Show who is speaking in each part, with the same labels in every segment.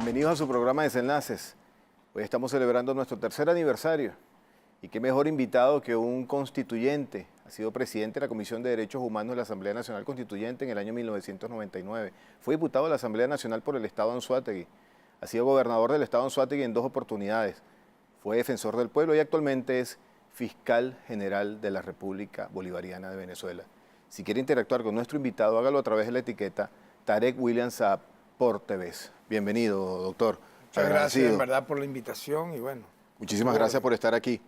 Speaker 1: Bienvenidos a su programa Desenlaces. Hoy estamos celebrando nuestro tercer aniversario y qué mejor invitado que un constituyente. Ha sido presidente de la Comisión de Derechos Humanos de la Asamblea Nacional Constituyente en el año 1999. Fue diputado de la Asamblea Nacional por el Estado Anzoátegui. Ha sido gobernador del Estado Anzoátegui en 2 oportunidades. Fue defensor del pueblo y actualmente es fiscal general de la República Bolivariana de Venezuela. Si quiere interactuar con nuestro invitado, hágalo a través de la etiqueta Tarek William Saab por TVs. Bienvenido, doctor.
Speaker 2: Muchas gracias, en verdad, por la invitación y bueno.
Speaker 1: Muchísimas gracias por estar aquí.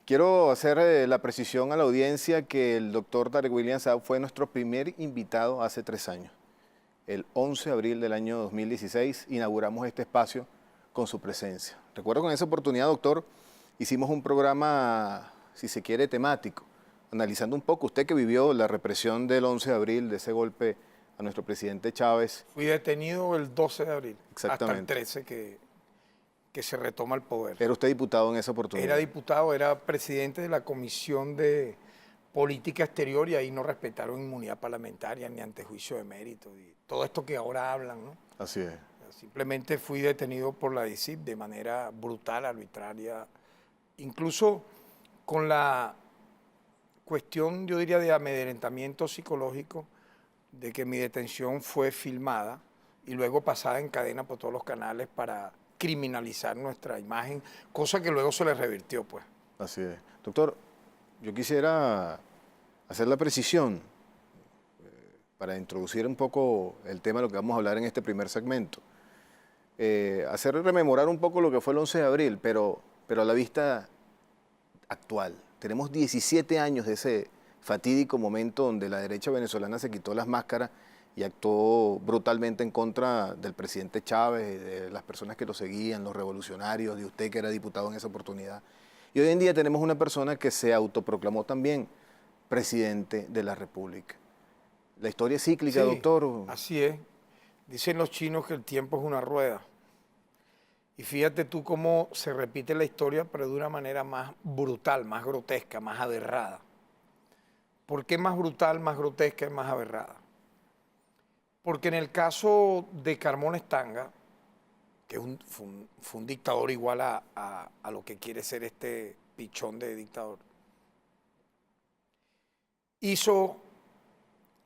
Speaker 1: Quiero hacer la precisión a la audiencia que el doctor Tarek William Saab fue nuestro primer invitado hace 3 años. El 11 de abril del año 2016 inauguramos este espacio con su presencia. Recuerdo con esa oportunidad, doctor, hicimos un programa, si se quiere, temático, analizando un poco usted que vivió la represión del 11 de abril, de ese golpe a nuestro presidente Chávez.
Speaker 2: Fui detenido el 12 de abril,
Speaker 1: Exactamente.
Speaker 2: hasta el 13 que se retoma el poder.
Speaker 1: ¿Era usted diputado en esa oportunidad?
Speaker 2: Era diputado, era presidente de la Comisión de Política Exterior y ahí no respetaron inmunidad parlamentaria ni antejuicio de mérito y todo esto que ahora hablan, ¿no?
Speaker 1: Así es.
Speaker 2: Simplemente fui detenido por la DICIP de manera brutal, arbitraria, incluso con la cuestión, yo diría, de amedrentamiento psicológico, de que mi detención fue filmada y luego pasada en cadena por todos los canales para criminalizar nuestra imagen, cosa que luego se le revirtió, pues.
Speaker 1: Así es. Doctor, yo quisiera hacer la precisión para introducir un poco el tema de lo que vamos a hablar en este primer segmento. Hacer rememorar un poco lo que fue el 11 de abril, pero a la vista actual. Tenemos 17 años de ese fatídico momento donde la derecha venezolana se quitó las máscaras y actuó brutalmente en contra del presidente Chávez, de las personas que lo seguían, los revolucionarios, de usted que era diputado en esa oportunidad. Y hoy en día tenemos una persona que se autoproclamó también presidente de la República. La historia es cíclica,
Speaker 2: Sí,
Speaker 1: doctor.
Speaker 2: así es. Dicen los chinos que el tiempo es una rueda. Y fíjate tú cómo se repite la historia, pero de una manera más brutal, más grotesca, más aberrada. ¿Por qué más brutal, más grotesca y más aberrada? Porque en el caso de Carmona Estanga, que fue un dictador igual a lo que quiere ser este pichón de dictador, hizo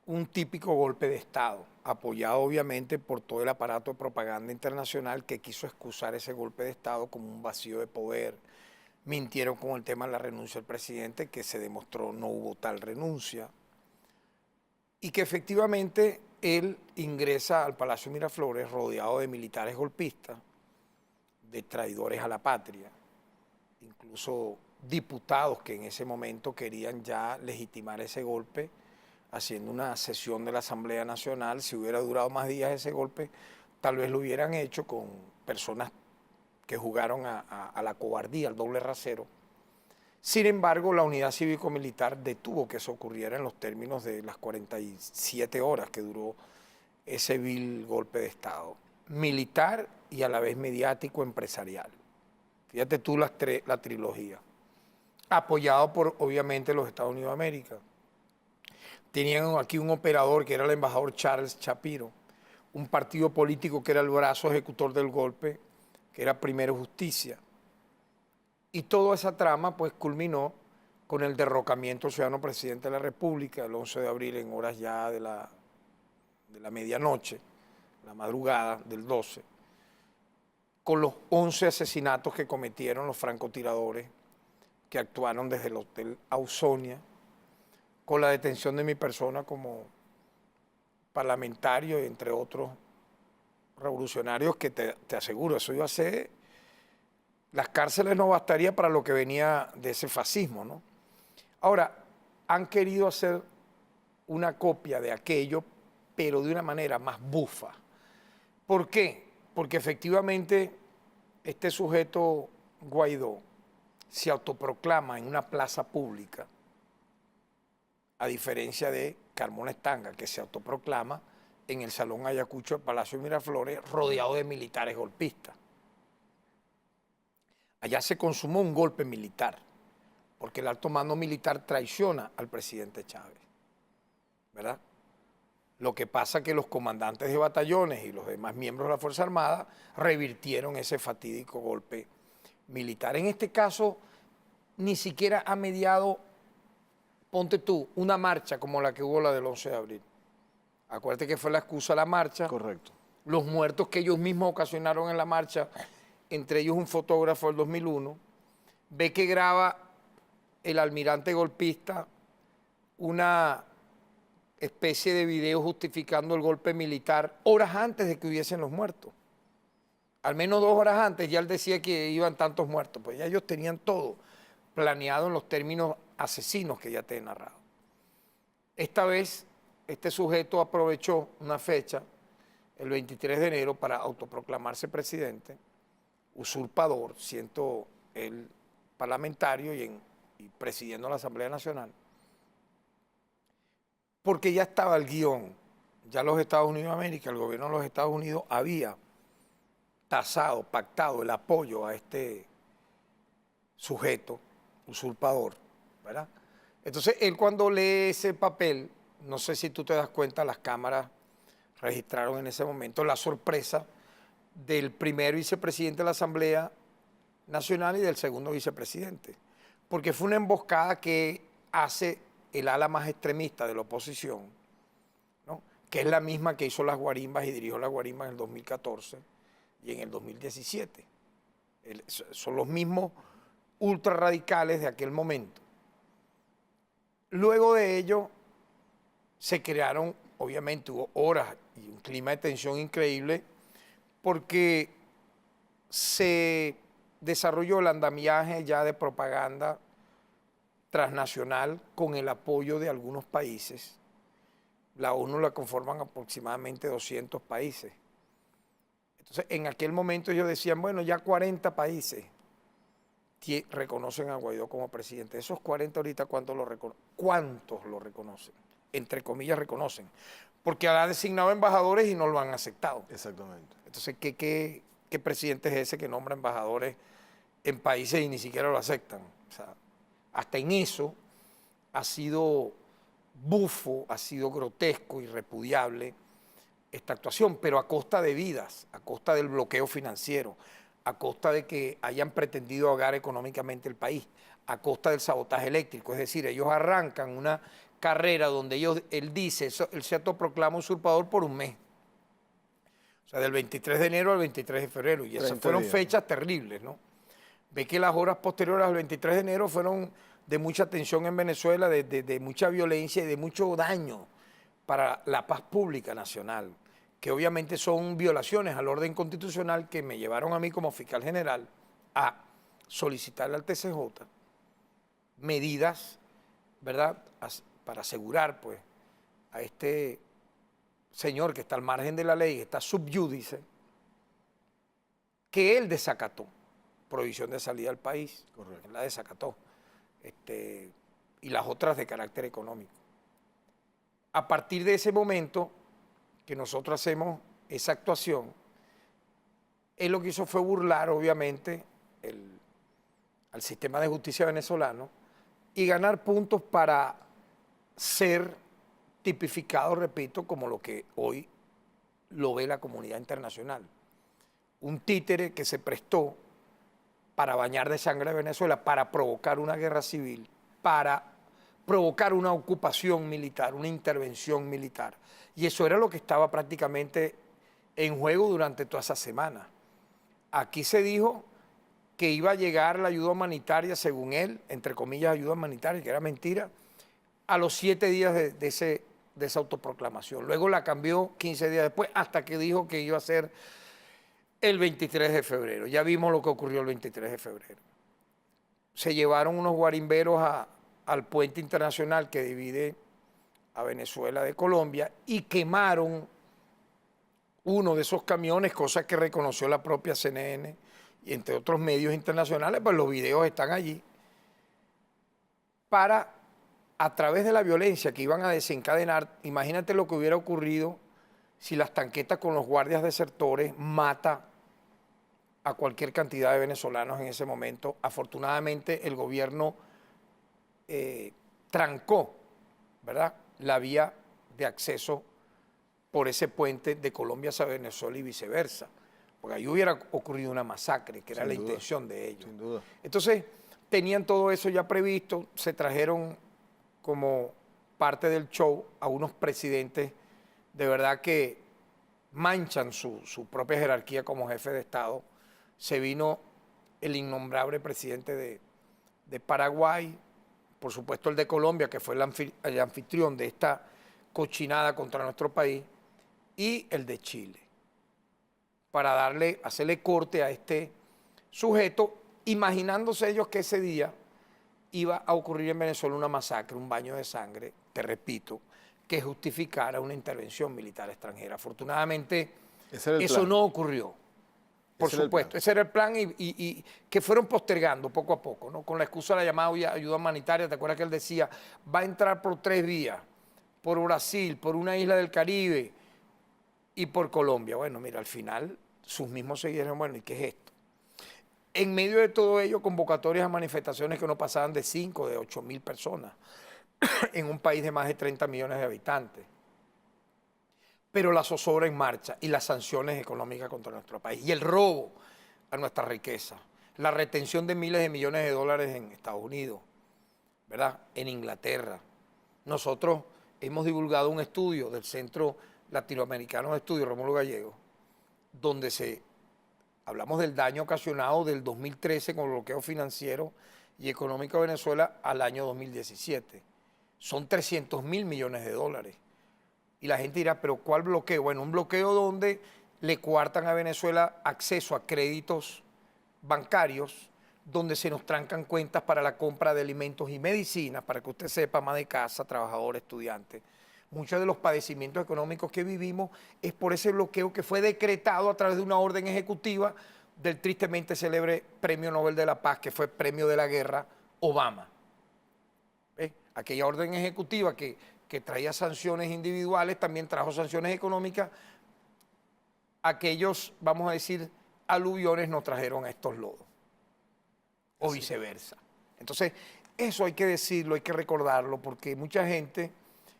Speaker 2: un típico golpe de Estado, apoyado obviamente por todo el aparato de propaganda internacional que quiso excusar ese golpe de Estado como un vacío de poder. Mintieron con el tema de la renuncia del presidente, que se demostró no hubo tal renuncia, y que efectivamente él ingresa al Palacio Miraflores rodeado de militares golpistas, de traidores a la patria, incluso diputados que en ese momento querían ya legitimar ese golpe, haciendo una sesión de la Asamblea Nacional. Si hubiera durado más días ese golpe, tal vez lo hubieran hecho con personas que jugaron a la cobardía, al doble rasero. Sin embargo, la unidad cívico-militar detuvo que eso ocurriera en los términos de las 47 horas que duró ese vil golpe de Estado, militar y a la vez mediático empresarial. Fíjate tú la trilogía, apoyado por obviamente los Estados Unidos de América. Tenían aquí un operador que era el embajador Charles Shapiro, un partido político que era el brazo ejecutor del golpe, que era Primero Justicia. Y toda esa trama pues culminó con el derrocamiento del ciudadano presidente de la República el 11 de abril en horas ya de la medianoche, la madrugada del 12, con los 11 asesinatos que cometieron los francotiradores que actuaron desde el Hotel Ausonia, con la detención de mi persona como parlamentario, entre otros revolucionarios que te aseguro, eso iba a ser, las cárceles no bastaría para lo que venía de ese fascismo, ¿no? Ahora, han querido hacer una copia de aquello, pero de una manera más bufa. ¿Por qué? Porque efectivamente este sujeto Guaidó se autoproclama en una plaza pública, a diferencia de Carmona Estanga, que se autoproclama en el Salón Ayacucho del Palacio de Miraflores, rodeado de militares golpistas. Allá se consumó un golpe militar, porque el alto mando militar traiciona al presidente Chávez, ¿verdad? Lo que pasa es que los comandantes de batallones y los demás miembros de la Fuerza Armada revirtieron ese fatídico golpe militar. En este caso, ni siquiera ha mediado, ponte tú, una marcha como la que hubo la del 11 de abril. Acuérdate que fue la excusa de la marcha.
Speaker 1: Correcto.
Speaker 2: Los muertos que ellos mismos ocasionaron en la marcha, entre ellos un fotógrafo del 2001, ve que graba el almirante golpista una especie de video justificando el golpe militar horas antes de que hubiesen los muertos. Al menos 2 horas antes ya él decía que iban tantos muertos, pues ya ellos tenían todo planeado en los términos asesinos que ya te he narrado. Esta vez, este sujeto aprovechó una fecha, el 23 de enero, para autoproclamarse presidente, usurpador, siendo él parlamentario y presidiendo la Asamblea Nacional, porque ya estaba el guión, ya los Estados Unidos de América, el gobierno de los Estados Unidos había tasado, pactado el apoyo a este sujeto usurpador, ¿verdad? Entonces, él cuando lee ese papel, no sé si tú te das cuenta, las cámaras registraron en ese momento la sorpresa del primer vicepresidente de la Asamblea Nacional y del segundo vicepresidente, porque fue una emboscada que hace el ala más extremista de la oposición, ¿no? Que es la misma que hizo las guarimbas y dirigió las guarimbas en el 2014 y en el 2017. Son los mismos ultrarradicales de aquel momento. Luego de ello se crearon, obviamente hubo horas y un clima de tensión increíble porque se desarrolló el andamiaje ya de propaganda transnacional con el apoyo de algunos países. La ONU la conforman aproximadamente 200 países. Entonces, en aquel momento ellos decían, bueno, ya 40 países reconocen a Guaidó como presidente. Esos 40 ahorita, ¿cuántos lo reconocen? Entre comillas, reconocen. Porque ha designado embajadores y no lo han aceptado.
Speaker 1: Exactamente.
Speaker 2: Entonces, ¿qué presidente es ese que nombra embajadores en países y ni siquiera lo aceptan? O sea, hasta en eso ha sido bufo, ha sido grotesco y repudiable esta actuación, pero a costa de vidas, a costa del bloqueo financiero, a costa de que hayan pretendido ahogar económicamente el país, a costa del sabotaje eléctrico. Es decir, ellos arrancan una carrera donde él dice, él se autoproclama usurpador por un mes. O sea, del 23 de enero al 23 de febrero. Y esas fueron fechas terribles, ¿no? Ve que las horas posteriores al 23 de enero fueron de mucha tensión en Venezuela, de mucha violencia y de mucho daño para la paz pública nacional, que obviamente son violaciones al orden constitucional que me llevaron a mí como fiscal general a solicitarle al TCJ medidas, ¿verdad?, para asegurar, pues, a este señor que está al margen de la ley, que está subyúdice, que él desacató prohibición de salida al país. Correcto. Él la desacató, y las otras de carácter económico. A partir de ese momento que nosotros hacemos esa actuación, él lo que hizo fue burlar, obviamente, al sistema de justicia venezolano y ganar puntos para ser tipificado, repito, como lo que hoy lo ve la comunidad internacional. Un títere que se prestó para bañar de sangre a Venezuela, para provocar una guerra civil, para provocar una ocupación militar, una intervención militar. Y eso era lo que estaba prácticamente en juego durante toda esa semana. Aquí se dijo que iba a llegar la ayuda humanitaria, según él, entre comillas, ayuda humanitaria, que era mentira, a los 7 días de esa autoproclamación. Luego la cambió 15 días después, hasta que dijo que iba a ser el 23 de febrero. Ya vimos lo que ocurrió el 23 de febrero. Se llevaron unos guarimberos al puente internacional que divide a Venezuela de Colombia y quemaron uno de esos camiones, cosa que reconoció la propia CNN y entre otros medios internacionales, pues los videos están allí, para, a través de la violencia que iban a desencadenar, imagínate lo que hubiera ocurrido si las tanquetas con los guardias desertores mata a cualquier cantidad de venezolanos en ese momento. Afortunadamente el gobierno trancó, ¿verdad?, la vía de acceso por ese puente de Colombia hacia Venezuela y viceversa, porque ahí hubiera ocurrido una masacre, que era la intención de ellos.
Speaker 1: Sin duda.
Speaker 2: Entonces, tenían todo eso ya previsto, se trajeron como parte del show a unos presidentes de verdad que manchan su propia jerarquía como jefe de Estado. Se vino el innombrable presidente de Paraguay, por supuesto el de Colombia, que fue el anfitrión de esta cochinada contra nuestro país, y el de Chile, para hacerle corte a este sujeto, imaginándose ellos que ese día iba a ocurrir en Venezuela una masacre, un baño de sangre, te repito, que justificara una intervención militar extranjera. Afortunadamente, eso no ocurrió. Por supuesto, ese era el plan y que fueron postergando poco a poco, ¿no? Con la excusa de la llamada ayuda humanitaria. ¿Te acuerdas que él decía, va a entrar por 3 vías, por Brasil, por una isla del Caribe y por Colombia? Bueno, mira, al final sus mismos seguidores, bueno, ¿y qué es esto? En medio de todo ello, convocatorias a manifestaciones que no pasaban de 5, de 8.000 personas en un país de más de 30 millones de habitantes. Pero la zozobra en marcha y las sanciones económicas contra nuestro país y el robo a nuestra riqueza, la retención de miles de millones de dólares en Estados Unidos, ¿verdad? En Inglaterra. Nosotros hemos divulgado un estudio del Centro Latinoamericano de Estudios, Rómulo Gallego, donde hablamos del daño ocasionado del 2013 con el bloqueo financiero y económico de Venezuela al año 2017. Son 300.000 millones de dólares. Y la gente dirá, ¿pero cuál bloqueo? Bueno, un bloqueo donde le coartan a Venezuela acceso a créditos bancarios, donde se nos trancan cuentas para la compra de alimentos y medicinas, para que usted sepa, ama de casa, trabajador, estudiante. Muchos de los padecimientos económicos que vivimos es por ese bloqueo que fue decretado a través de una orden ejecutiva del tristemente célebre Premio Nobel de la Paz, que fue Premio de la Guerra, Obama. Aquella orden ejecutiva que traía sanciones individuales, también trajo sanciones económicas. Aquellos, vamos a decir, aluviones nos trajeron a estos lodos, o viceversa. Entonces, eso hay que decirlo, hay que recordarlo, porque mucha gente,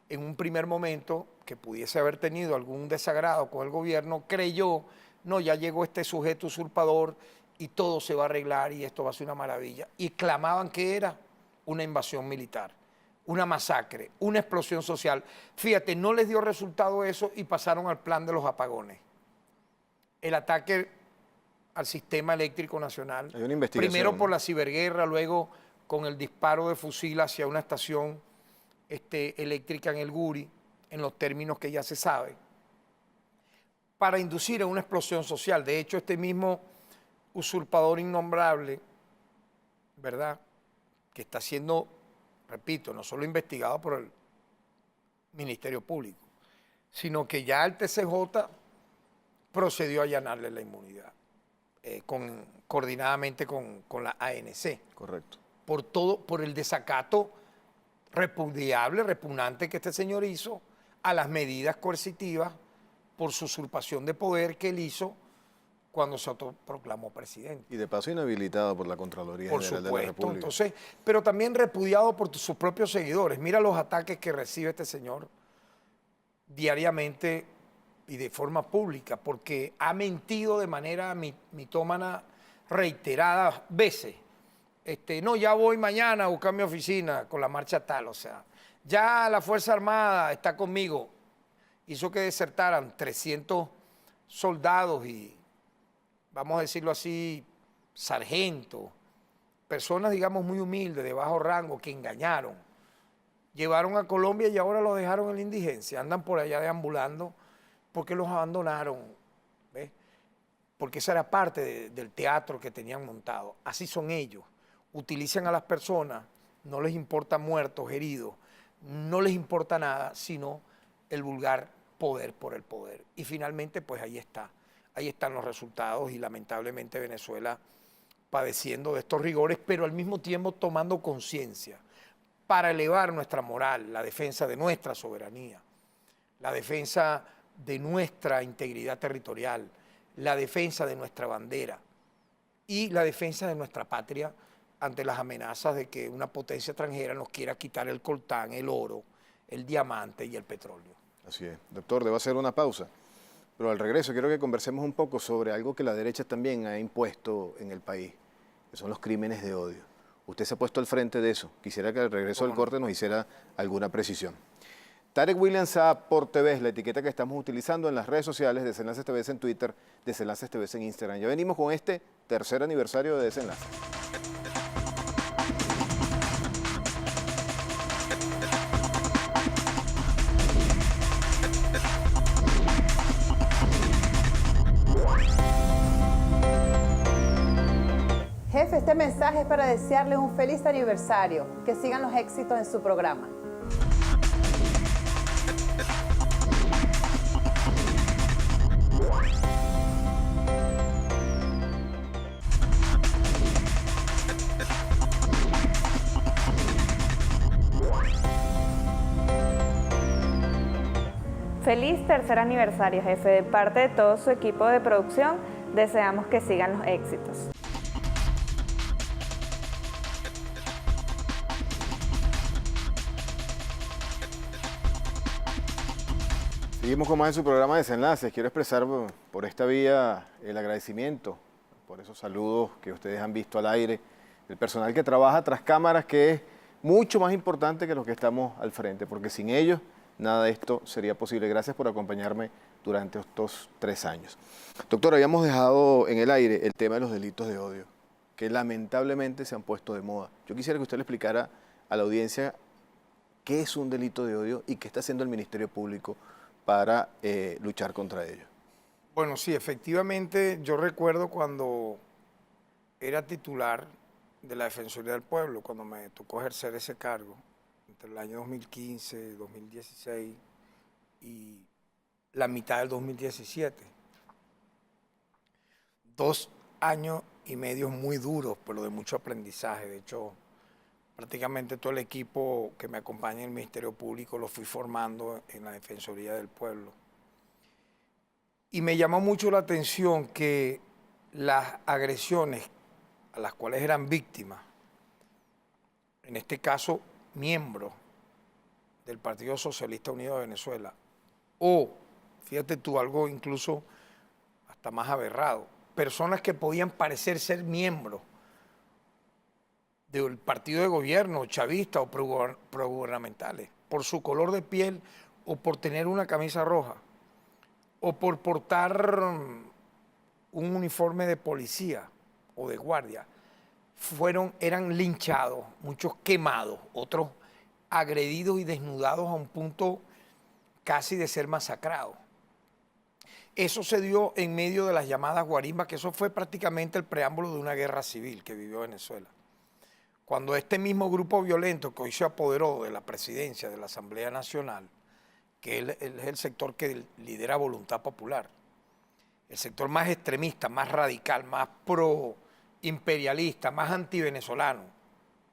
Speaker 2: en un primer momento, que pudiese haber tenido algún desagrado con el gobierno, creyó, no, ya llegó este sujeto usurpador y todo se va a arreglar y esto va a ser una maravilla. Y clamaban que era una invasión militar, una masacre, una explosión social. Fíjate, no les dio resultado eso y pasaron al plan de los apagones. El ataque al sistema eléctrico nacional.
Speaker 1: Hay una investigación,
Speaker 2: primero por
Speaker 1: ¿no?
Speaker 2: la ciberguerra, luego con el disparo de fusil hacia una estación eléctrica en el Guri, en los términos que ya se sabe, para inducir a una explosión social. De hecho, este mismo usurpador innombrable, ¿verdad?, que está siendo, repito, no solo investigado por el Ministerio Público, sino que ya el TCJ procedió a allanarle la inmunidad, coordinadamente con la ANC.
Speaker 1: Correcto.
Speaker 2: Por el desacato repudiable, repugnante que este señor hizo a las medidas coercitivas por su usurpación de poder que él hizo cuando se autoproclamó presidente.
Speaker 1: Y de paso inhabilitado por la Contraloría General de la República.
Speaker 2: Entonces, pero también repudiado por sus propios seguidores. Mira los ataques que recibe este señor diariamente y de forma pública, porque ha mentido de manera mitómana reiteradas veces. No, ya voy mañana a buscar mi oficina con la marcha tal, o sea, ya la Fuerza Armada está conmigo. Hizo que desertaran 300 soldados y, vamos a decirlo así, sargentos, personas, digamos, muy humildes, de bajo rango, que engañaron. Llevaron a Colombia y ahora los dejaron en la indigencia. Andan por allá deambulando porque los abandonaron, ¿ves? Porque esa era parte del teatro que tenían montado. Así son ellos. Utilizan a las personas, no les importa muertos, heridos, no les importa nada, sino el vulgar poder por el poder. Y finalmente, pues ahí está. Ahí están los resultados y lamentablemente Venezuela padeciendo de estos rigores, pero al mismo tiempo tomando conciencia para elevar nuestra moral, la defensa de nuestra soberanía, la defensa de nuestra integridad territorial, la defensa de nuestra bandera y la defensa de nuestra patria ante las amenazas de que una potencia extranjera nos quiera quitar el coltán, el oro, el diamante y el petróleo.
Speaker 1: Así es. Doctor, debo hacer una pausa, pero al regreso quiero que conversemos un poco sobre algo que la derecha también ha impuesto en el país, que son los crímenes de odio. Usted se ha puesto al frente de eso. Quisiera que al regreso del corte nos hiciera alguna precisión. Tarek William Saab por TV es la etiqueta que estamos utilizando en las redes sociales, Desenlaces TV en Twitter, Desenlaces TV en Instagram. Ya venimos con este tercer aniversario de Desenlaces.
Speaker 3: Jefe, este mensaje es para desearle un feliz aniversario, que sigan los éxitos en su programa.
Speaker 4: Feliz tercer aniversario, jefe. De parte de todo su equipo de producción, deseamos que sigan los éxitos.
Speaker 1: Seguimos con más en su programa Desenlaces. Quiero expresar por esta vía el agradecimiento por esos saludos que ustedes han visto al aire, el personal que trabaja tras cámaras, que es mucho más importante que los que estamos al frente, porque sin ellos nada de esto sería posible. Gracias por acompañarme durante estos 3 años. Doctor, habíamos dejado en el aire el tema de los delitos de odio, que lamentablemente se han puesto de moda. Yo quisiera que usted le explicara a la audiencia qué es un delito de odio y qué está haciendo el Ministerio Público para luchar contra ello.
Speaker 2: Bueno, sí, efectivamente, yo recuerdo cuando era titular de la Defensoría del Pueblo, cuando me tocó ejercer ese cargo, entre el año 2015, 2016 y la mitad del 2017. 2 años y medio muy duros, pero de mucho aprendizaje. De hecho, prácticamente todo el equipo que me acompaña en el Ministerio Público lo fui formando en la Defensoría del Pueblo. Y me llamó mucho la atención que las agresiones a las cuales eran víctimas, en este caso miembros del Partido Socialista Unido de Venezuela, o, fíjate tú, algo incluso hasta más aberrado, personas que podían parecer ser miembros del partido de gobierno, chavista o progubernamentales, por su color de piel o por tener una camisa roja o por portar un uniforme de policía o de guardia, eran linchados, muchos quemados, otros agredidos y desnudados a un punto casi de ser masacrados. Eso se dio en medio de las llamadas guarimbas, que eso fue prácticamente el preámbulo de una guerra civil que vivió Venezuela. Cuando este mismo grupo violento que hoy se apoderó de la presidencia de la Asamblea Nacional, que es el sector que lidera Voluntad Popular, el sector más extremista, más radical, más pro-imperialista, más anti-venezolano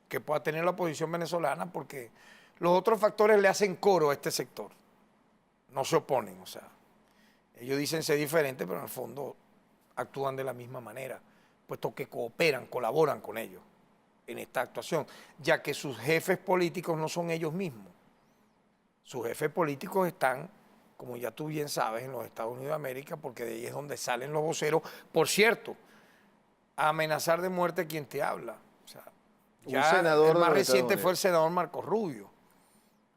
Speaker 2: que pueda tener la oposición venezolana, porque los otros factores le hacen coro a este sector, no se oponen, o sea, ellos dicen ser diferentes, pero en el fondo actúan de la misma manera, puesto que cooperan, colaboran con ellos en esta actuación, ya que sus jefes políticos no son ellos mismos. Sus jefes políticos están, como ya tú bien sabes, en los Estados Unidos de América, porque de ahí es donde salen los voceros. Por cierto, a amenazar de muerte a quien te habla. O sea, ya el más reciente fue el senador Marco Rubio.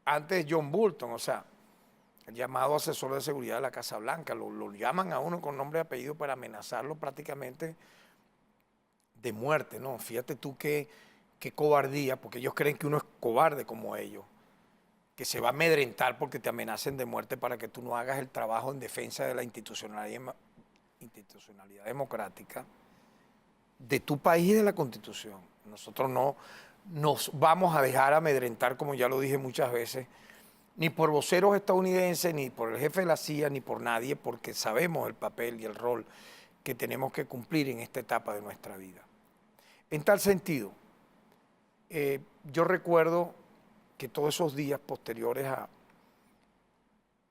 Speaker 2: Antes John Bolton, o sea, el llamado asesor de seguridad de la Casa Blanca. Lo llaman a uno con nombre y apellido para amenazarlo prácticamente de muerte, ¿no? Fíjate tú qué cobardía, porque ellos creen que uno es cobarde como ellos, que se va a amedrentar porque te amenacen de muerte para que tú no hagas el trabajo en defensa de la institucionalidad democrática de tu país y de la Constitución. Nosotros no nos vamos a dejar amedrentar, como ya lo dije muchas veces, ni por voceros estadounidenses, ni por el jefe de la CIA, ni por nadie, porque sabemos el papel y el rol que tenemos que cumplir en esta etapa de nuestra vida. En tal sentido, yo recuerdo que todos esos días posteriores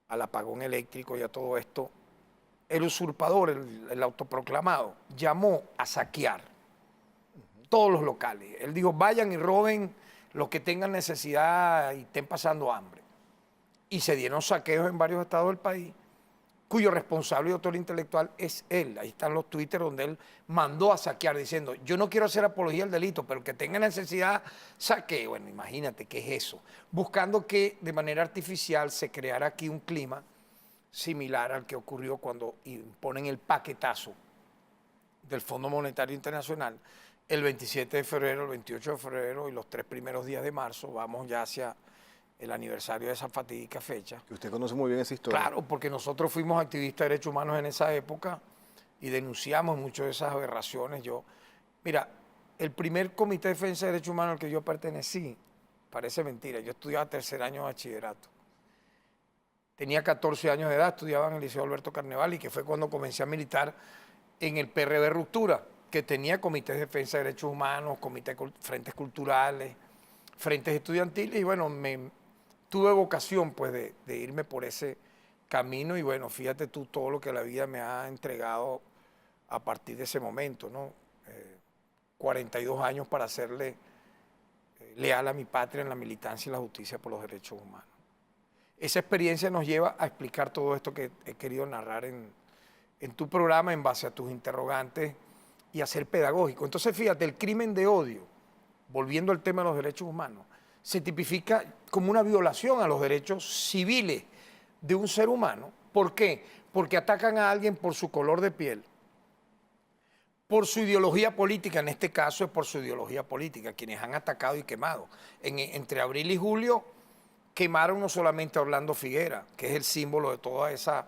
Speaker 2: al apagón eléctrico y a todo esto, el usurpador, el autoproclamado, llamó a saquear todos los locales. Él dijo, vayan y roben los que tengan necesidad y estén pasando hambre. y se dieron saqueos en varios estados del país, cuyo responsable y autor intelectual es él. Ahí están los Twitter donde él mandó a saquear diciendo, yo no quiero hacer apología al delito, pero el que tenga necesidad, saquee. Bueno, imagínate qué es eso. Buscando que de manera artificial se creara aquí un clima similar al que ocurrió cuando imponen el paquetazo del Fondo Monetario Internacional el 27 de febrero, el 28 de febrero y los 3 primeros días de marzo. Vamos ya hacia el aniversario de esa fatídica fecha.
Speaker 1: Que usted conoce muy bien esa historia.
Speaker 2: Claro, porque nosotros fuimos activistas de derechos humanos en esa época y denunciamos muchas de esas aberraciones. Mira, el primer Comité de Defensa de Derechos Humanos al que yo pertenecí, parece mentira, yo estudiaba tercer año de bachillerato. Tenía 14 años de edad, estudiaba en el Liceo Alberto Carneval y que fue cuando comencé a militar en el PRD Ruptura, que tenía comités de defensa de derechos humanos, frentes culturales, frentes estudiantiles y bueno, tuve vocación pues de irme por ese camino y bueno, fíjate tú todo lo que la vida me ha entregado a partir de ese momento, ¿no? 42 años para serle leal a mi patria en la militancia y la justicia por los derechos humanos. Esa experiencia nos lleva a explicar todo esto que he querido narrar en tu programa en base a tus interrogantes y a ser pedagógico. Entonces, fíjate, el crimen de odio, volviendo al tema de los derechos humanos, se tipifica como una violación a los derechos civiles de un ser humano. ¿Por qué? Porque atacan a alguien por su color de piel, por su ideología política, en este caso es por su ideología política, quienes han atacado y quemado. Entre abril y julio quemaron no solamente a Orlando Figuera, que es el símbolo de toda esa,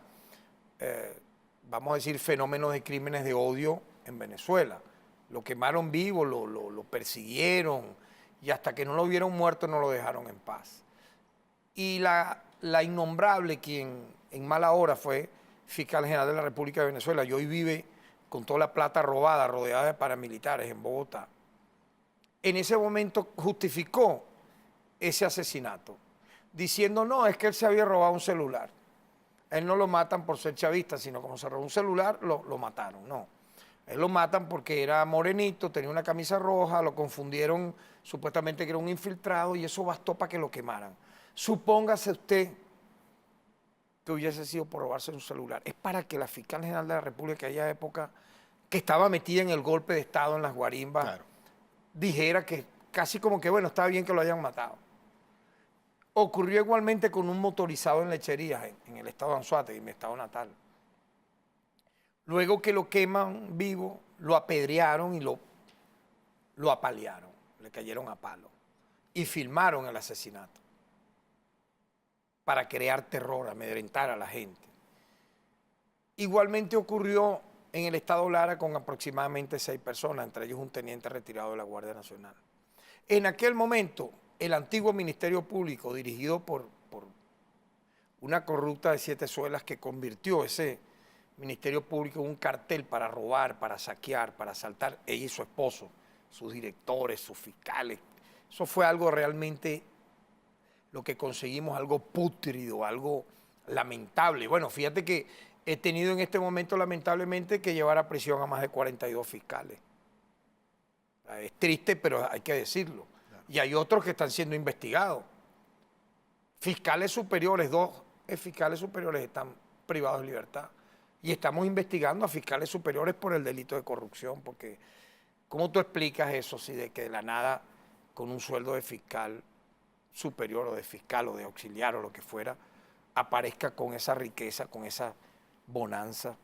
Speaker 2: vamos a decir, fenómenos de crímenes de odio en Venezuela. Lo quemaron vivo, lo persiguieron y hasta que no lo vieron muerto no lo dejaron en paz. Y la innombrable, quien en mala hora fue fiscal general de la República de Venezuela y hoy vive con toda la plata robada, rodeada de paramilitares en Bogotá, en ese momento justificó ese asesinato, diciendo, no, es que él se había robado un celular. Él no lo matan por ser chavista, sino como se robó un celular, lo mataron, no. Él lo matan porque era morenito, tenía una camisa roja, lo confundieron supuestamente que era un infiltrado y eso bastó para que lo quemaran. Supóngase usted que hubiese sido por robarse un celular. Es para que la fiscal general de la República, en aquella época, que estaba metida en el golpe de Estado en las guarimbas, claro, dijera que casi como que, bueno, estaba bien que lo hayan matado. Ocurrió igualmente con un motorizado en Lecherías, en el estado de Anzoátegui, mi estado natal. Luego que lo queman vivo, lo apedrearon y lo apalearon, le cayeron a palo y filmaron el asesinato para crear terror, amedrentar a la gente. Igualmente ocurrió en el estado Lara con aproximadamente 6 personas, entre ellos un teniente retirado de la Guardia Nacional. En aquel momento, el antiguo Ministerio Público, dirigido por una corrupta de 7 suelas que convirtió ese Ministerio Público en un cartel para robar, para saquear, para asaltar, ella y su esposo, sus directores, sus fiscales. Eso fue algo realmente, lo que conseguimos, algo pútrido, algo lamentable. Bueno, fíjate que he tenido en este momento, lamentablemente, que llevar a prisión a más de 42 fiscales. Es triste, pero hay que decirlo. Y hay otros que están siendo investigados. Fiscales superiores, 2 fiscales superiores están privados de libertad. Y estamos investigando a fiscales superiores por el delito de corrupción, porque ¿cómo tú explicas eso si de que de la nada, con un sueldo de fiscal superior o de fiscal o de auxiliar o lo que fuera, aparezca con esa riqueza, con esa bonanza?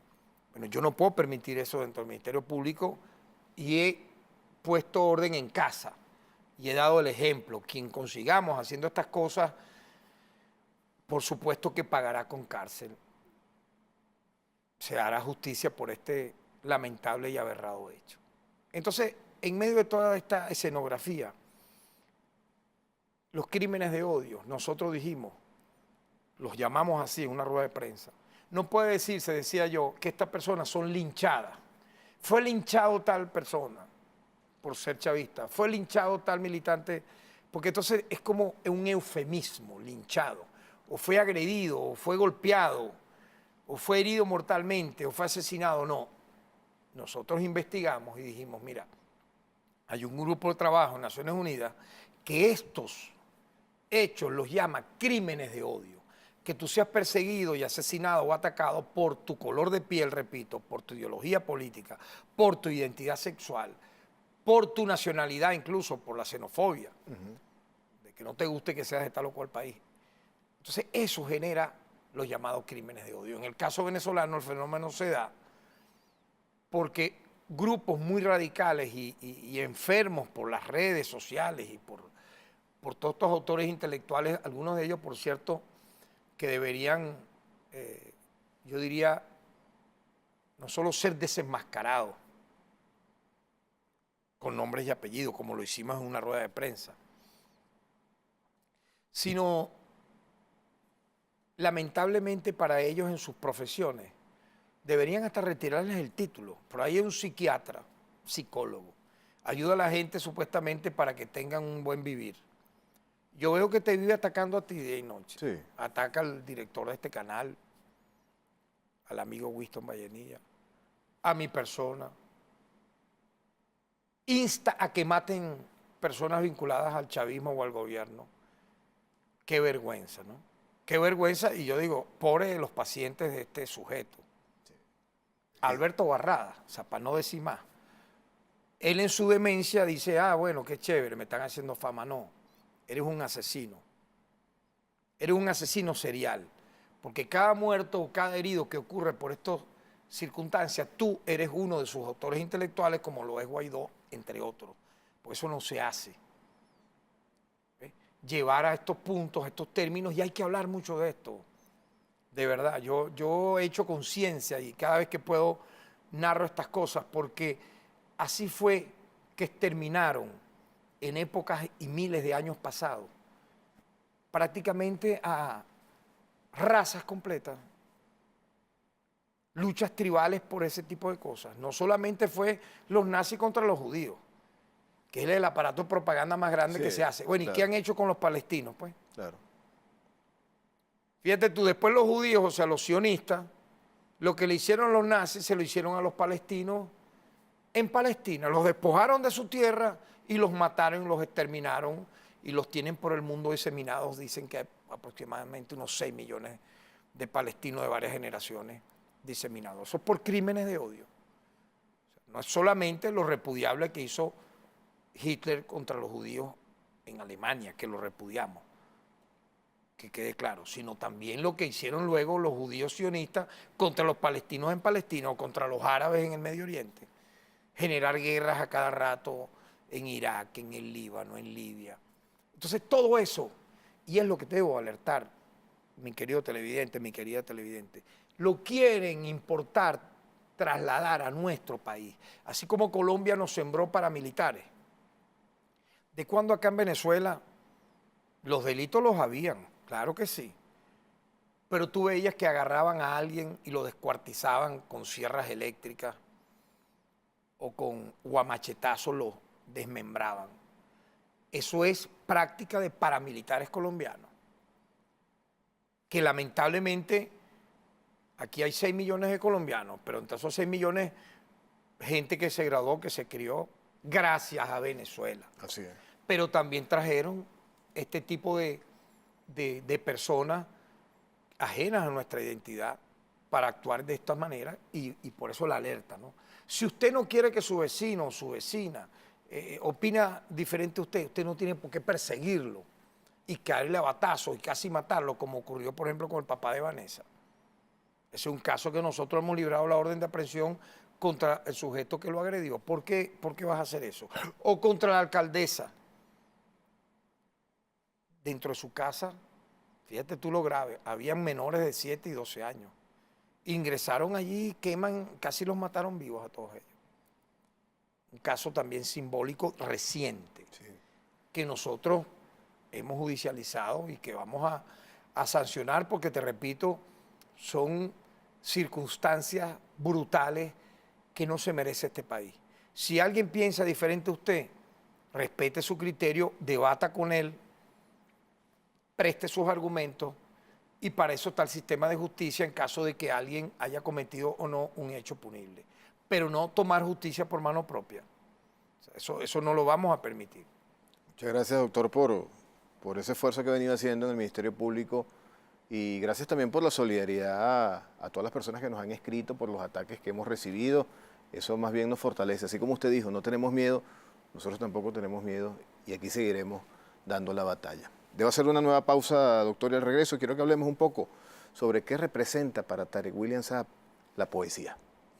Speaker 2: Bueno, yo no puedo permitir eso dentro del Ministerio Público y he puesto orden en casa y he dado el ejemplo. Quien consigamos haciendo estas cosas, por supuesto que pagará con cárcel. Se hará justicia por este lamentable y aberrado hecho. Entonces, en medio de toda esta escenografía, los crímenes de odio, nosotros dijimos, los llamamos así en una rueda de prensa, no puede decirse, decía yo, que estas personas son linchadas. Fue linchado tal persona por ser chavista, fue linchado tal militante, porque entonces es como un eufemismo, linchado, o fue agredido, o fue golpeado, o fue herido mortalmente, o fue asesinado. No, nosotros investigamos y dijimos, mira, hay un grupo de trabajo en Naciones Unidas que estos hechos los llama crímenes de odio. que tú seas perseguido y asesinado o atacado por tu color de piel, repito, por tu ideología política, por tu identidad sexual, por tu nacionalidad, incluso por la xenofobia, de que no te guste que seas de tal o cual país. Entonces eso genera los llamados crímenes de odio. En el caso venezolano el fenómeno se da porque grupos muy radicales y enfermos por las redes sociales y por todos estos autores intelectuales, algunos de ellos, por cierto, que deberían, yo diría, no solo ser desenmascarados con nombres y apellidos, como lo hicimos en una rueda de prensa, sino lamentablemente para ellos en sus profesiones deberían hasta retirarles el título. Por ahí hay un psiquiatra, psicólogo, ayuda a la gente supuestamente para que tengan un buen vivir. Yo veo que te vive atacando a ti día y noche.
Speaker 1: Sí.
Speaker 2: Ataca al director de este canal, al amigo Winston Vallenilla, a mi persona. Insta a que maten personas vinculadas al chavismo o al gobierno. Qué vergüenza, ¿no? Qué vergüenza, y yo digo, pobre de los pacientes de este sujeto. Sí. Alberto Barrada, o sea, para no decir más. Él en su demencia dice, bueno, qué chévere, me están haciendo fama. No, eres un asesino. Eres un asesino serial. Porque cada muerto o cada herido que ocurre por estas circunstancias, tú eres uno de sus autores intelectuales, como lo es Guaidó, entre otros. Por eso no se hace. Llevar a estos puntos, a estos términos, y hay que hablar mucho de esto. De verdad, yo he hecho conciencia y cada vez que puedo narro estas cosas, porque así fue que exterminaron en épocas y miles de años pasados prácticamente a razas completas, luchas tribales por ese tipo de cosas. No solamente fue los nazis contra los judíos, que es el aparato de propaganda más grande que se hace. Bueno, claro. ¿Y qué han hecho con los palestinos? Pues?
Speaker 1: Claro.
Speaker 2: Fíjate tú, después los judíos, o sea, los sionistas, lo que le hicieron los nazis se lo hicieron a los palestinos en Palestina. Los despojaron de su tierra y los mataron, los exterminaron y los tienen por el mundo diseminados. Dicen que hay aproximadamente unos 6 millones de palestinos de varias generaciones diseminados. Eso es por crímenes de odio. O sea, no es solamente lo repudiable que hizo Hitler contra los judíos en Alemania, que lo repudiamos, que quede claro, sino también lo que hicieron luego los judíos sionistas contra los palestinos en Palestina o contra los árabes en el Medio Oriente. Generar guerras a cada rato en Irak, en el Líbano, en Libia. Entonces todo eso, y es lo que te debo alertar, mi querido televidente, mi querida televidente, lo quieren importar, trasladar a nuestro país, así como Colombia nos sembró paramilitares. ¿De cuándo acá en Venezuela los delitos los habían? Claro que sí. Pero tú veías que agarraban a alguien y lo descuartizaban con sierras eléctricas o con guamachetazos lo desmembraban. Eso es práctica de paramilitares colombianos. Que lamentablemente aquí hay 6 millones de colombianos, pero entre esos 6 millones, gente que se graduó, que se crió gracias a Venezuela.
Speaker 1: Así es.
Speaker 2: Pero también trajeron este tipo de personas ajenas a nuestra identidad para actuar de esta manera y por eso la alerta, ¿no? Si usted no quiere que su vecino o su vecina opina diferente a usted no tiene por qué perseguirlo y caerle a batazos y casi matarlo, como ocurrió, por ejemplo, con el papá de Vanessa. Ese es un caso que nosotros hemos librado la orden de aprehensión contra el sujeto que lo agredió. ¿Por qué vas a hacer eso? O contra la alcaldesa. Dentro de su casa, fíjate tú lo grave, habían menores de 7 y 12 años. Ingresaron allí y casi los mataron vivos a todos ellos. Un caso también simbólico reciente, sí, que nosotros hemos judicializado y que vamos a sancionar porque, te repito, son circunstancias brutales que no se merece este país. Si alguien piensa diferente a usted, respete su criterio, debata con él, preste sus argumentos y para eso está el sistema de justicia en caso de que alguien haya cometido o no un hecho punible. Pero no tomar justicia por mano propia. O sea, eso no lo vamos a permitir.
Speaker 1: Muchas gracias, doctor, por ese esfuerzo que ha venido haciendo en el Ministerio Público Y gracias también por la solidaridad a todas las personas que nos han escrito por los ataques que hemos recibido. Eso más bien nos fortalece. Así como usted dijo, no tenemos miedo, nosotros tampoco tenemos miedo y aquí seguiremos dando la batalla. Debo hacer una nueva pausa, doctor, y al regreso quiero que hablemos un poco sobre qué representa para Tarek William Saab la poesía.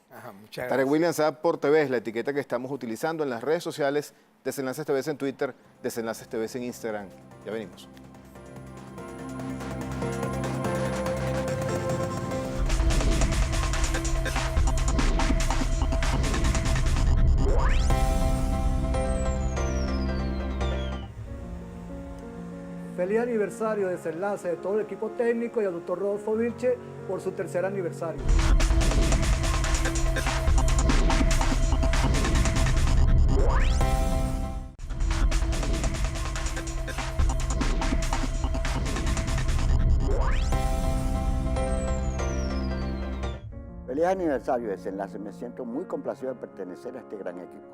Speaker 2: Ajá, muchas
Speaker 1: Tarek
Speaker 2: gracias.
Speaker 1: William Saab por TV es la etiqueta que estamos utilizando en las redes sociales, Desenlaces TV en Twitter, Desenlaces TV en Instagram. Ya venimos.
Speaker 5: Feliz aniversario, Desenlace, de todo el equipo técnico y al doctor Rodolfo Vilche por su tercer aniversario.
Speaker 6: Feliz aniversario, Desenlace. Me siento muy complacido de pertenecer a este gran equipo.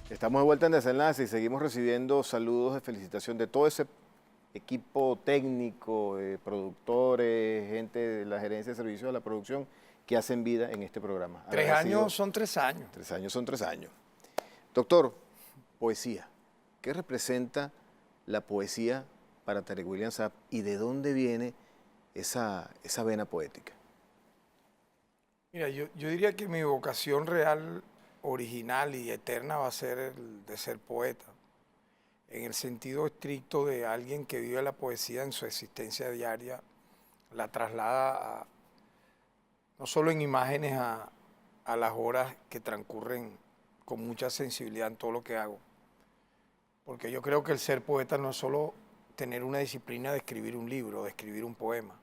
Speaker 1: Estamos de vuelta en Desenlace y seguimos recibiendo saludos de felicitación de todo ese equipo técnico, productores, gente de la gerencia de servicios de la producción que hacen vida en este programa.
Speaker 2: 3
Speaker 1: Agradecido.
Speaker 2: años son 3 años.
Speaker 1: 3 años son 3 años. Doctor, poesía. ¿Qué representa la poesía para Tarek William Saab y de dónde viene esa vena poética?
Speaker 2: Mira, yo diría que mi vocación real, original y eterna va a ser el de ser poeta, en el sentido estricto de alguien que vive la poesía en su existencia diaria, la traslada no solo en imágenes a las horas que transcurren con mucha sensibilidad en todo lo que hago, porque yo creo que el ser poeta no es solo tener una disciplina de escribir un libro, de escribir un poema,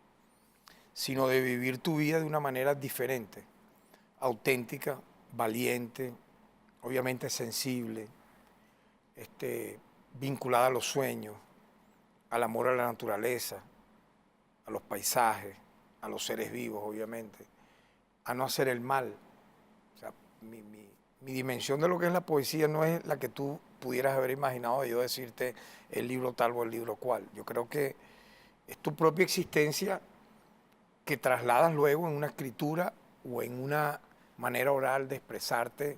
Speaker 2: sino de vivir tu vida de una manera diferente, auténtica, valiente, obviamente sensible, vinculada a los sueños, al amor a la naturaleza, a los paisajes, a los seres vivos, obviamente, a no hacer el mal. O sea, mi dimensión de lo que es la poesía no es la que tú pudieras haber imaginado de yo decirte el libro tal o el libro cual. Yo creo que es tu propia existencia que trasladas luego en una escritura o en una manera oral de expresarte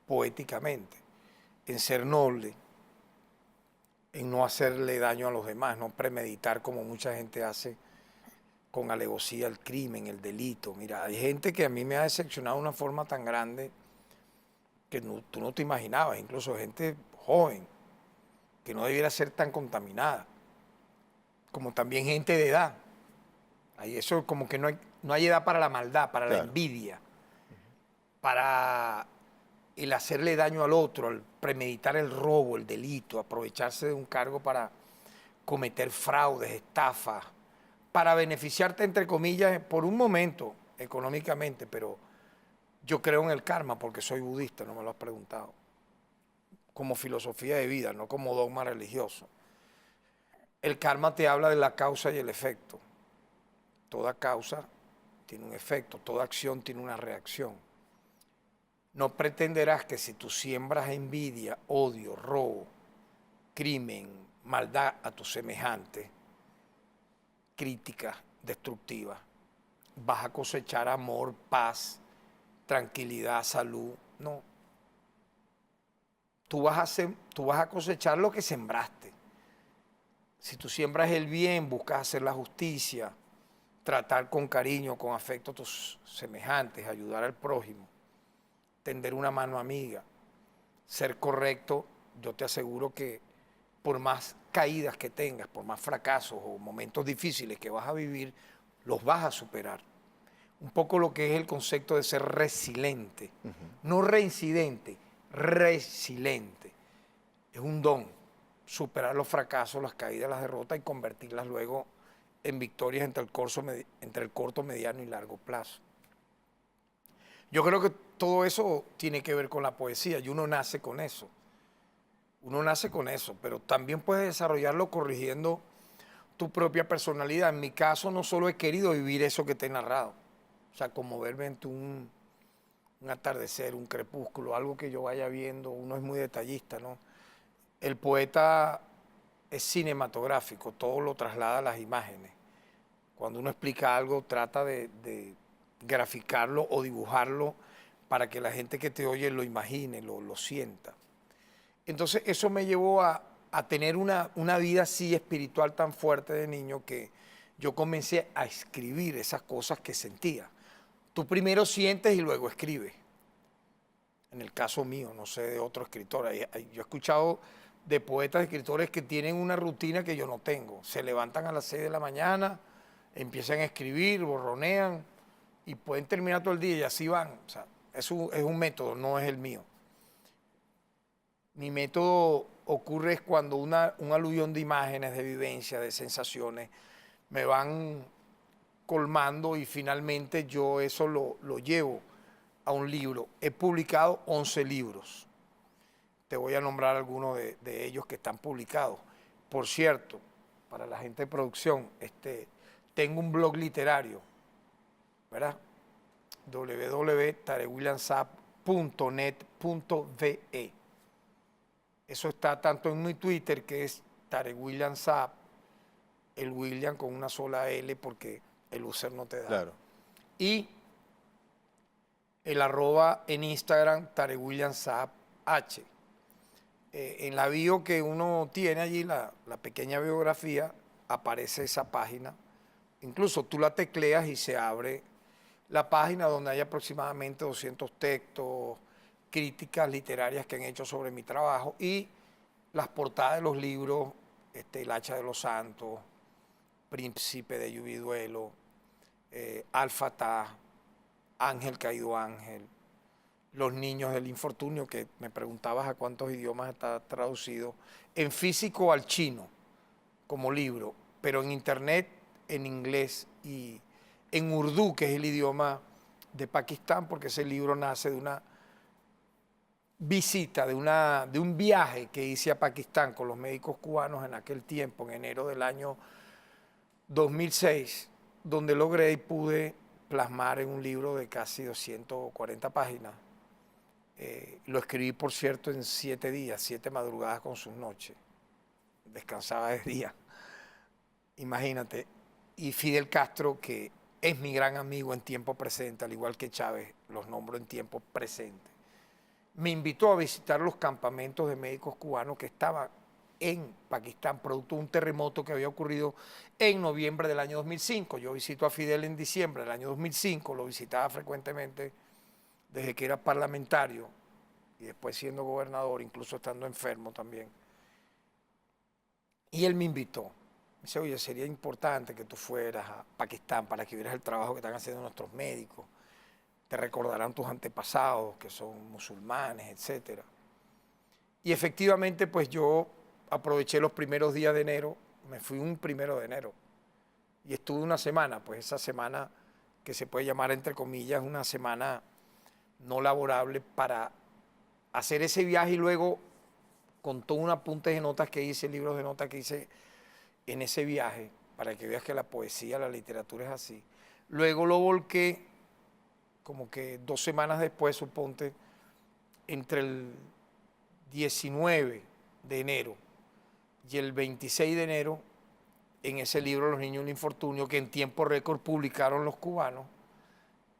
Speaker 2: poéticamente, en ser noble, en no hacerle daño a los demás, no premeditar como mucha gente hace con alevosía el crimen, el delito. Mira, hay gente que a mí me ha decepcionado de una forma tan grande que tú no te imaginabas, incluso gente joven, que no debiera ser tan contaminada, como también gente de edad. Ahí eso como que no hay edad para la maldad, para la envidia, para el hacerle daño al otro, al premeditar el robo, el delito, aprovecharse de un cargo para cometer fraudes, estafas, para beneficiarte, entre comillas, por un momento económicamente, pero yo creo en el karma porque soy budista, no me lo has preguntado, como filosofía de vida, no como dogma religioso. El karma te habla de la causa y el efecto. Toda causa tiene un efecto, toda acción tiene una reacción. No pretenderás que si tú siembras envidia, odio, robo, crimen, maldad a tus semejantes, críticas destructivas, vas a cosechar amor, paz, tranquilidad, salud. No. Tú vas a cosechar lo que sembraste. Si tú siembras el bien, buscas hacer la justicia, tratar con cariño, con afecto a tus semejantes, ayudar al prójimo, tender una mano amiga, ser correcto, yo te aseguro que por más caídas que tengas, por más fracasos o momentos difíciles que vas a vivir, los vas a superar. Un poco lo que es el concepto de ser resiliente, no reincidente, resiliente. Es un don, superar los fracasos, las caídas, las derrotas y convertirlas luego en victorias entre el corto, mediano y largo plazo. Yo creo que todo eso tiene que ver con la poesía y uno nace con eso. Uno nace con eso, pero también puedes desarrollarlo corrigiendo tu propia personalidad. En mi caso no solo he querido vivir eso que te he narrado, o sea, conmoverme ante un un atardecer, un crepúsculo, algo que yo vaya viendo. Uno es muy detallista, ¿no? El poeta es cinematográfico, todo lo traslada a las imágenes. Cuando uno explica algo, trata de graficarlo o dibujarlo para que la gente que te oye lo imagine, lo sienta. Entonces eso me llevó a tener una vida así espiritual tan fuerte de niño que yo comencé a escribir esas cosas que sentía. Tú primero sientes y luego escribes. En el caso mío, no sé de otro escritor. Yo he escuchado de poetas, escritores que tienen una rutina que yo no tengo. Se levantan a las 6 de la mañana, empiezan a escribir, borronean y pueden terminar todo el día y así van. O sea, es un método, no es el mío. Mi método ocurre es cuando un aluvión de imágenes, de vivencias, de sensaciones me van colmando y finalmente yo eso lo llevo a un libro. He publicado 11 libros. Te voy a nombrar algunos de ellos que están publicados. Por cierto, para la gente de producción, tengo un blog literario, ¿verdad? www.tarewilliamsaab.net.ve. Eso está tanto en mi Twitter, que es Tarek William Saab, el William con una sola L porque el user no te da.
Speaker 1: Claro.
Speaker 2: Y el @ en Instagram, Tarek William Saab H. En la bio que uno tiene allí, la pequeña biografía, aparece esa página. Incluso tú la tecleas y se abre la página donde hay aproximadamente 200 textos, críticas literarias que han hecho sobre mi trabajo y las portadas de los libros, El hacha de los santos, Príncipe de lluvia y duelo, Al-Fatah, Ángel caído ángel, Los niños del infortunio, que me preguntabas a cuántos idiomas está traducido, en físico al chino como libro, pero en internet en inglés y en urdú, que es el idioma de Pakistán, porque ese libro nace de una visita, de un viaje que hice a Pakistán con los médicos cubanos en aquel tiempo, en enero del año 2006, donde logré y pude plasmar en un libro de casi 240 páginas. Lo escribí, por cierto, en 7 días, 7 madrugadas con sus noches. Descansaba de día. Imagínate. Y Fidel Castro, que es mi gran amigo en tiempo presente, al igual que Chávez, los nombro en tiempo presente, me invitó a visitar los campamentos de médicos cubanos que estaban en Pakistán, producto de un terremoto que había ocurrido en noviembre del año 2005. Yo visito a Fidel en diciembre del año 2005, lo visitaba frecuentemente desde que era parlamentario y después siendo gobernador, incluso estando enfermo también. Y él me invitó. Me dice, oye, sería importante que tú fueras a Pakistán para que vieras el trabajo que están haciendo nuestros médicos. Te recordarán tus antepasados, que son musulmanes, etc. Y efectivamente, pues yo aproveché los primeros días de enero, me fui un 1 de enero y estuve una semana, pues esa semana que se puede llamar entre comillas una semana no laborable para hacer ese viaje y luego con todo un apunte de notas que hice, libros de notas que hice en ese viaje, para que veas que la poesía, la literatura es así. Luego lo volqué como que 2 semanas después, suponte, entre el 19 de enero y el 26 de enero, en ese libro Los niños del infortunio, que en tiempo récord publicaron los cubanos,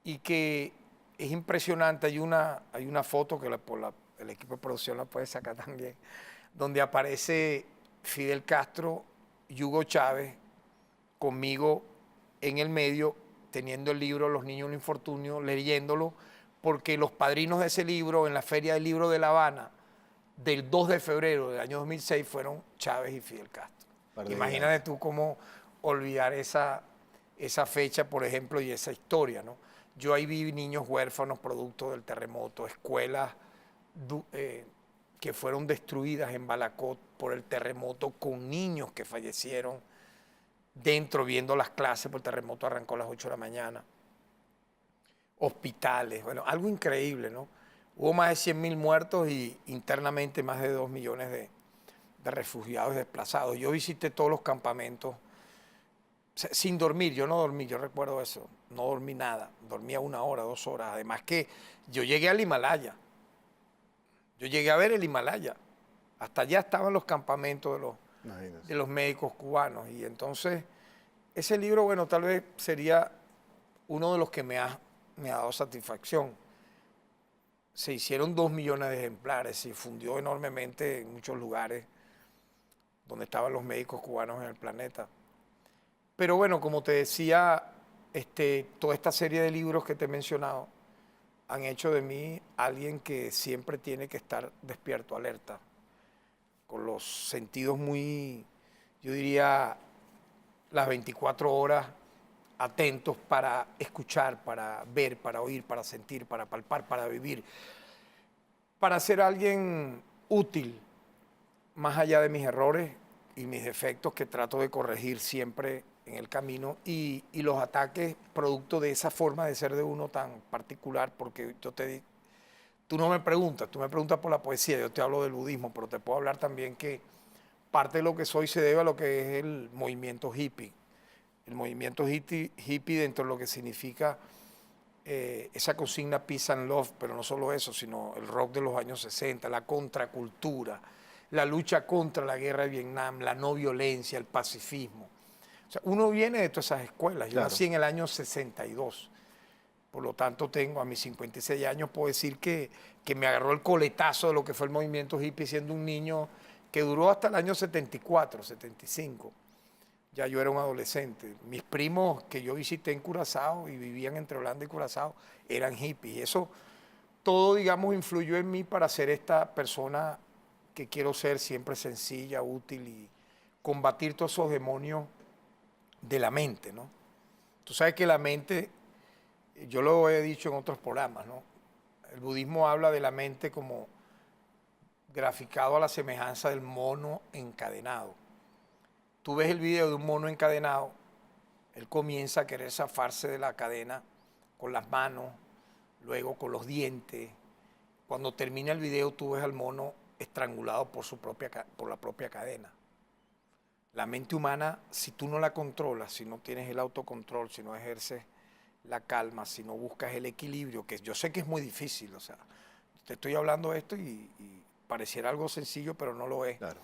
Speaker 2: y que es impresionante. Hay una foto que el equipo de producción la puede sacar también, donde aparece Fidel Castro y Hugo Chávez conmigo en el medio, teniendo el libro Los niños del infortunio, leyéndolo, porque los padrinos de ese libro en la Feria del Libro de La Habana del 2 de febrero del año 2006 fueron Chávez y Fidel Castro. Imagínate tú cómo olvidar esa fecha, por ejemplo, y esa historia, ¿no? Yo ahí vi niños huérfanos producto del terremoto, escuelas que fueron destruidas en Balacot por el terremoto, con niños que fallecieron dentro viendo las clases, porque el terremoto arrancó a las 8 de la mañana. Hospitales, bueno, algo increíble, ¿no? Hubo más de 100.000 muertos y internamente más de 2 millones de refugiados y desplazados. Yo visité todos los campamentos, sin dormir, yo no dormí, yo recuerdo eso, no dormí nada, dormía 1 hora, 2 horas, además que yo llegué al Himalaya, yo llegué a ver el Himalaya, hasta allá estaban los campamentos
Speaker 1: Imagínense.
Speaker 2: de los médicos cubanos, y entonces ese libro, bueno, tal vez sería uno de los que me ha dado satisfacción. Se hicieron 2 millones de ejemplares, se difundió enormemente en muchos lugares donde estaban los médicos cubanos en el planeta. Pero bueno, como te decía, toda esta serie de libros que te he mencionado han hecho de mí alguien que siempre tiene que estar despierto, alerta, con los sentidos muy, yo diría, las 24 horas atentos para escuchar, para ver, para oír, para sentir, para palpar, para vivir, para ser alguien útil, más allá de mis errores y mis defectos que trato de corregir siempre en el camino, y los ataques producto de esa forma de ser de uno tan particular, porque tú no me preguntas, tú me preguntas por la poesía, yo te hablo del budismo, pero te puedo hablar también que parte de lo que soy se debe a lo que es el movimiento hippie. El movimiento hippie dentro de lo que significa esa consigna Peace and Love, pero no solo eso, sino el rock de los años 60, la contracultura, la lucha contra la guerra de Vietnam, la no violencia, el pacifismo. O sea, uno viene de todas esas escuelas. Yo nací en el año 62, por lo tanto a mis 56 años puedo decir que me agarró el coletazo de lo que fue el movimiento hippie siendo un niño que duró hasta el año 74, 75. Ya yo era un adolescente. Mis primos que yo visité en Curazao y vivían entre Holanda y Curazao eran hippies. Y eso todo, digamos, influyó en mí para ser esta persona que quiero ser, siempre sencilla, útil y combatir todos esos demonios de la mente, ¿no? Tú sabes que la mente, yo lo he dicho en otros programas, ¿no? El budismo habla de la mente como graficado a la semejanza del mono encadenado. Tú ves el video de un mono encadenado, él comienza a querer zafarse de la cadena con las manos, luego con los dientes. Cuando termina el video, tú ves al mono estrangulado por la propia cadena. La mente humana, si tú no la controlas, si no tienes el autocontrol, si no ejerces la calma, si no buscas el equilibrio, que yo sé que es muy difícil, o sea, te estoy hablando de esto y pareciera algo sencillo, pero no lo es.
Speaker 1: Claro.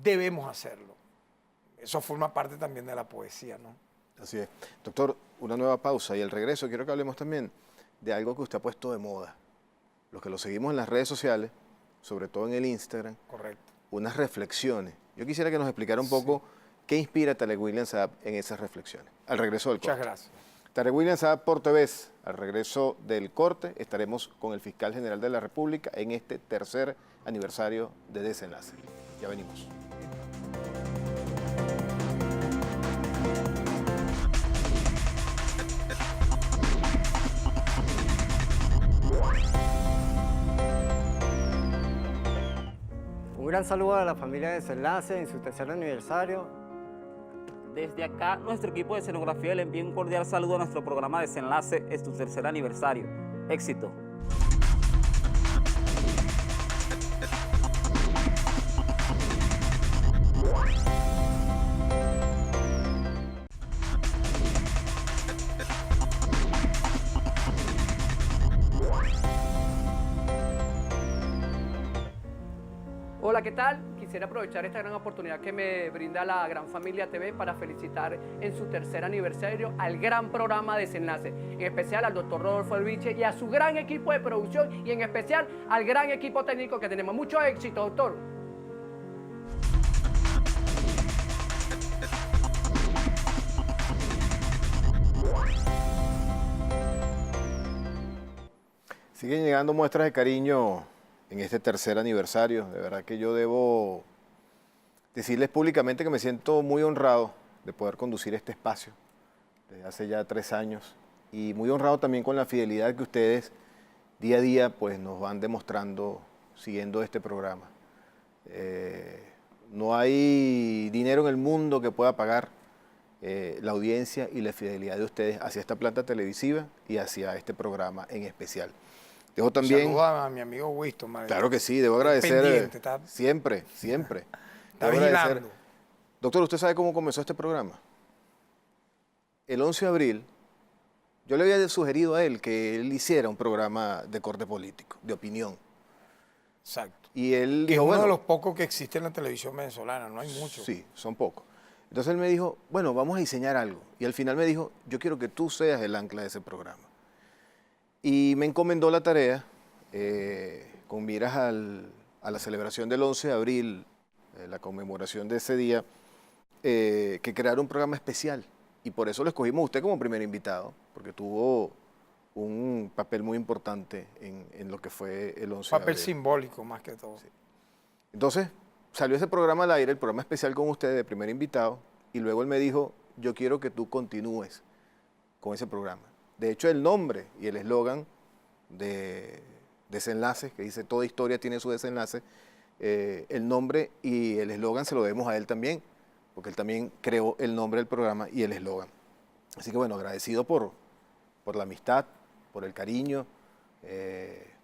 Speaker 2: Debemos hacerlo. Eso forma parte también de la poesía, ¿no?
Speaker 1: Así es. Doctor, una nueva pausa y al regreso quiero que hablemos también de algo que usted ha puesto de moda. Los que lo seguimos en las redes sociales, sobre todo en el Instagram,
Speaker 2: Correcto.
Speaker 1: unas reflexiones. Yo quisiera que nos explicara un poco qué inspira a Tarek William Saab en esas reflexiones. Al regreso del corte.
Speaker 2: Muchas gracias.
Speaker 1: Tarek William Saab por TVS. Al regreso del corte estaremos con el fiscal general de la República en este tercer aniversario de Desenlace. Ya venimos.
Speaker 7: Un gran saludo a la familia de Desenlace en su tercer aniversario.
Speaker 8: Desde acá, nuestro equipo de escenografía le envía un cordial saludo a nuestro programa Desenlace en su tercer aniversario. Éxito.
Speaker 9: Hola, ¿qué tal? Quisiera aprovechar esta gran oportunidad que me brinda la Gran Familia TV para felicitar en su tercer aniversario al gran programa Desenlace, en especial al doctor Rodolfo Elviche y a su gran equipo de producción y en especial al gran equipo técnico que tenemos. Mucho éxito, doctor.
Speaker 1: Siguen llegando muestras de cariño en este tercer aniversario. De verdad que yo debo decirles públicamente que me siento muy honrado de poder conducir este espacio desde hace ya 3 años y muy honrado también con la fidelidad que ustedes día a día pues, nos van demostrando siguiendo este programa. No hay dinero en el mundo que pueda pagar la audiencia y la fidelidad de ustedes hacia esta planta televisiva y hacia este programa en especial. Dejo también...
Speaker 2: Saludos a mi amigo Winston.
Speaker 1: Claro que sí, debo agradecer
Speaker 2: pendiente, está
Speaker 1: siempre, siempre.
Speaker 2: Está
Speaker 1: Debo agradecer.
Speaker 2: vigilando.
Speaker 1: Doctor, ¿usted sabe cómo comenzó este programa? el 11 de abril, yo le había sugerido a él que él hiciera un programa de corte político, de opinión.
Speaker 2: Exacto.
Speaker 1: Y él
Speaker 2: Que es
Speaker 1: dijo,
Speaker 2: uno
Speaker 1: bueno,
Speaker 2: de los pocos que existe en la televisión venezolana, no hay muchos.
Speaker 1: sí, son pocos. Entonces él me dijo, bueno, vamos a diseñar algo. Y al final me dijo, yo quiero que tú seas el ancla de ese programa. Y me encomendó la tarea, con miras a la celebración del 11 de abril, la conmemoración de ese día, que creara un programa especial. Y por eso lo escogimos a usted como primer invitado, porque tuvo un papel muy importante en lo que fue el 11 de
Speaker 2: Papel
Speaker 1: abril.
Speaker 2: simbólico más que todo.
Speaker 1: Sí. Entonces, salió ese programa al aire, el programa especial con usted de primer invitado, y luego él me dijo, yo quiero que tú continúes con ese programa. De hecho, el nombre y el eslogan de Desenlace, que dice toda historia tiene su desenlace, el nombre y el eslogan se lo debemos a él también, porque él también creó el nombre del programa y el eslogan. Así que bueno, agradecido por la amistad, por el cariño,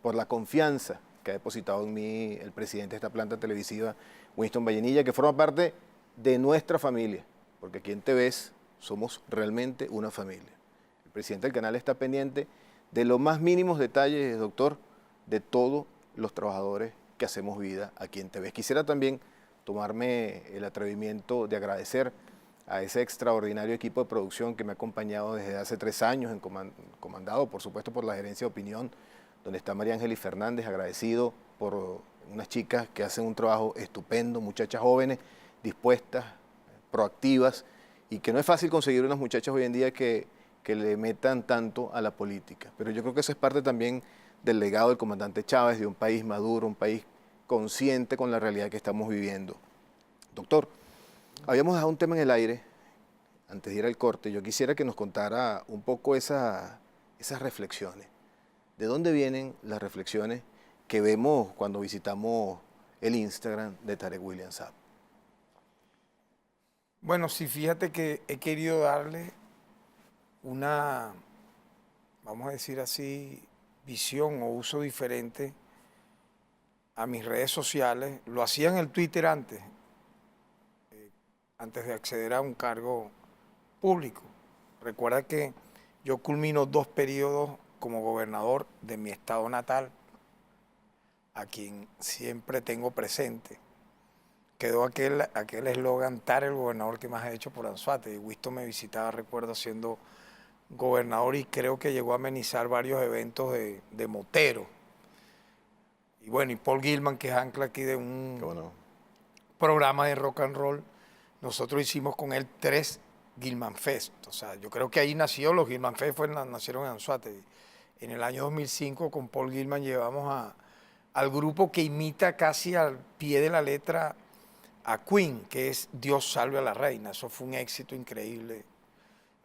Speaker 1: por la confianza que ha depositado en mí el presidente de esta planta televisiva, Winston Vallenilla, que forma parte de nuestra familia, porque aquí en TVS somos realmente una familia. El presidente del canal está pendiente de los más mínimos detalles, doctor, de todos los trabajadores que hacemos vida aquí en TVS. Quisiera también tomarme el atrevimiento de agradecer a ese extraordinario equipo de producción que me ha acompañado desde hace 3 años, comandado por supuesto por la gerencia de opinión, donde está María Ángeles Fernández, agradecido por unas chicas que hacen un trabajo estupendo, muchachas jóvenes, dispuestas, proactivas, y que no es fácil conseguir unas muchachas hoy en día que le metan tanto a la política. Pero yo creo que eso es parte también del legado del comandante Chávez, de un país maduro, un país consciente con la realidad que estamos viviendo. Doctor, habíamos dejado un tema en el aire antes de ir al corte. Yo quisiera que nos contara un poco esas reflexiones. ¿De dónde vienen las reflexiones que vemos cuando visitamos el Instagram de Tarek William Saab?
Speaker 2: Bueno, sí, fíjate que he querido darle una, vamos a decir así, visión o uso diferente a mis redes sociales. Lo hacía en el Twitter antes de acceder a un cargo público. Recuerda que yo culmino 2 periodos como gobernador de mi estado natal, a quien siempre tengo presente. Quedó aquel eslogan, Tarek, el gobernador que más ha hecho por Anzoátegui. Winston me visitaba, recuerdo, siendo gobernador, y creo que llegó a amenizar varios eventos de motero. Y bueno, y Paul Gilman, que es ancla aquí de un programa de rock and roll, nosotros hicimos con él 3 Gilman Fest. O sea, yo creo que ahí nació, los Gilman Fest nacieron en Anzoátegui. En el año 2005 con Paul Gilman llevamos al grupo que imita casi al pie de la letra a Queen, que es Dios salve a la reina. Eso fue un éxito increíble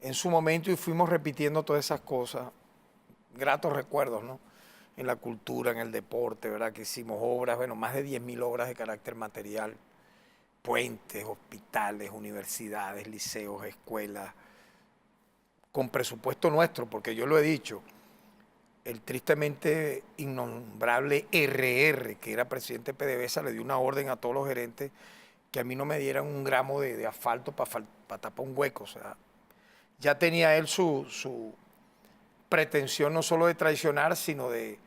Speaker 2: en su momento, y fuimos repitiendo todas esas cosas, gratos recuerdos, ¿no? En la cultura, en el deporte, ¿verdad? Que hicimos obras, bueno, más de 10.000 obras de carácter material, puentes, hospitales, universidades, liceos, escuelas, con presupuesto nuestro, porque yo lo he dicho, el tristemente innombrable RR, que era presidente de PDVSA, le dio una orden a todos los gerentes que a mí no me dieran un gramo de asfalto para tapar un hueco. O sea, ya tenía él su pretensión no solo de traicionar, sino de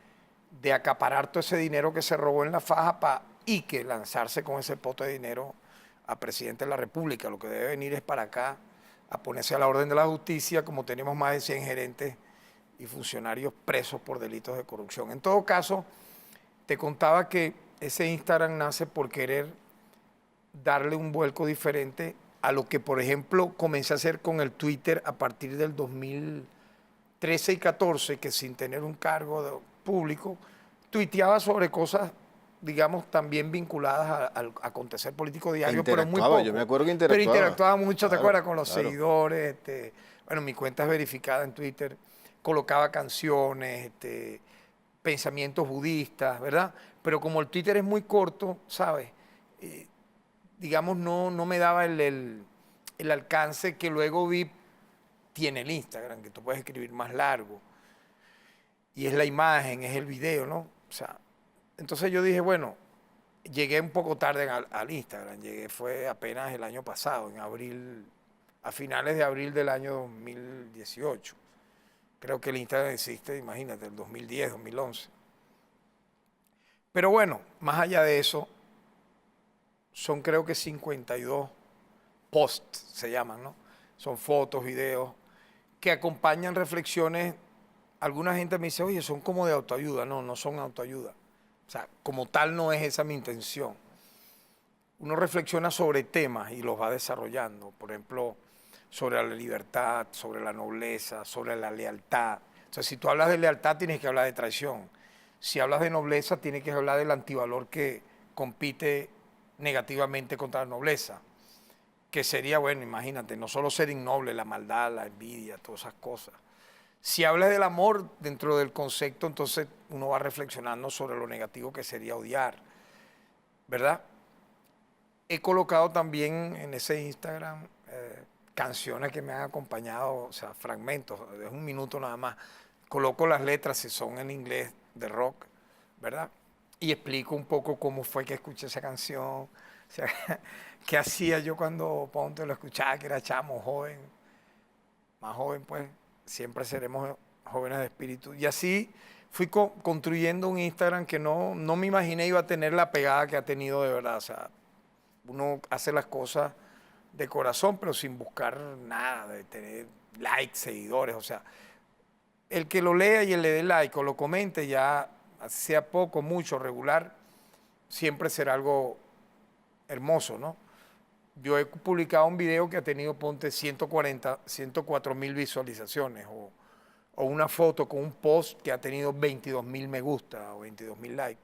Speaker 2: acaparar todo ese dinero que se robó en la faja y que lanzarse con ese pote de dinero a presidente de la República. Lo que debe venir es para acá a ponerse a la orden de la justicia, como tenemos más de 100 gerentes y funcionarios presos por delitos de corrupción. En todo caso, te contaba que ese Instagram nace por querer darle un vuelco diferente a lo que, por ejemplo, comencé a hacer con el Twitter a partir del 2013 y 14, que sin tener un cargo público, tuiteaba sobre cosas, digamos, también vinculadas al acontecer político diario, pero muy poco.
Speaker 1: Yo me acuerdo que interactuaba.
Speaker 2: Pero interactuaba mucho, ¿te acuerdas? Con los
Speaker 1: claro.
Speaker 2: seguidores. Bueno, mi cuenta es verificada en Twitter. Colocaba canciones, pensamientos budistas, ¿verdad? Pero como el Twitter es muy corto, ¿sabes? Digamos, no me daba el alcance que luego vi tiene el Instagram, que tú puedes escribir más largo. Y es la imagen, es el video, ¿no? O sea, entonces yo dije, bueno, llegué un poco tarde al Instagram, fue apenas el año pasado, en abril, a finales de abril del año 2018. Creo que el Instagram existe, imagínate, el 2010, 2011. Pero bueno, más allá de eso, son creo que 52 posts, se llaman, ¿no? Son fotos, videos, que acompañan reflexiones. Alguna gente me dice, oye, son como de autoayuda. No, no son autoayuda. O sea, como tal no es esa mi intención. Uno reflexiona sobre temas y los va desarrollando. Por ejemplo, sobre la libertad, sobre la nobleza, sobre la lealtad. O sea, si tú hablas de lealtad, tienes que hablar de traición. Si hablas de nobleza, tienes que hablar del antivalor que compite negativamente contra la nobleza. Que sería, bueno, imagínate, no solo ser innoble, la maldad, la envidia, todas esas cosas. Si hablas del amor dentro del concepto, entonces uno va reflexionando sobre lo negativo que sería odiar, ¿verdad? He colocado también en ese Instagram canciones que me han acompañado, o sea, fragmentos, es un minuto nada más. Coloco las letras, si son en inglés, de rock, ¿verdad? Y explico un poco cómo fue que escuché esa canción, o sea, qué hacía yo cuando Ponte lo escuchaba, que era chamo, joven, más joven pues, siempre seremos jóvenes de espíritu. Y así fui construyendo un Instagram que no me imaginé iba a tener la pegada que ha tenido de verdad. O sea, uno hace las cosas de corazón, pero sin buscar nada, de tener likes, seguidores. O sea, el que lo lea y el le dé like o lo comente, ya sea poco, mucho, regular, siempre será algo hermoso, ¿no? Yo he publicado un video que ha tenido, ponte, 104.000 visualizaciones, o una foto con un post que ha tenido 22.000 me gusta o 22.000 likes.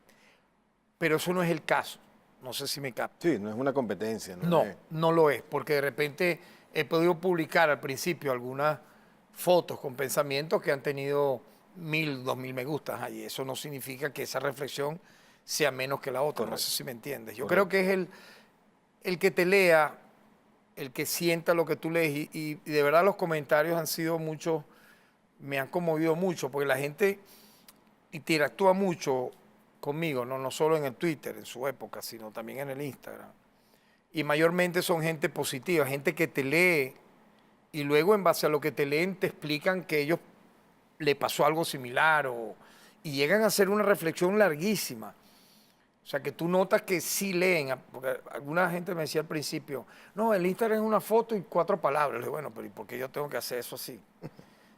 Speaker 2: Pero eso no es el caso. No sé si me capta.
Speaker 1: Sí, no es una competencia.
Speaker 2: No, no lo es, porque de repente he podido publicar al principio algunas fotos con pensamientos que han tenido 1.000, 2.000 me gustas, y eso no significa que esa reflexión sea menos que la otra. Correcto. No sé si me entiendes. Yo creo que es el que te lea, el que sienta lo que tú lees, y de verdad los comentarios han sido muchos, me han conmovido mucho, porque la gente interactúa mucho conmigo, no solo en el Twitter en su época, sino también en el Instagram. Y mayormente son gente positiva, gente que te lee y luego en base a lo que te leen te explican que a ellos le pasó algo similar y llegan a hacer una reflexión larguísima. O sea, que tú notas que sí leen, porque alguna gente me decía al principio, no, el Instagram es una foto y 4 palabras. Le digo, bueno, pero ¿y por qué yo tengo que hacer eso así?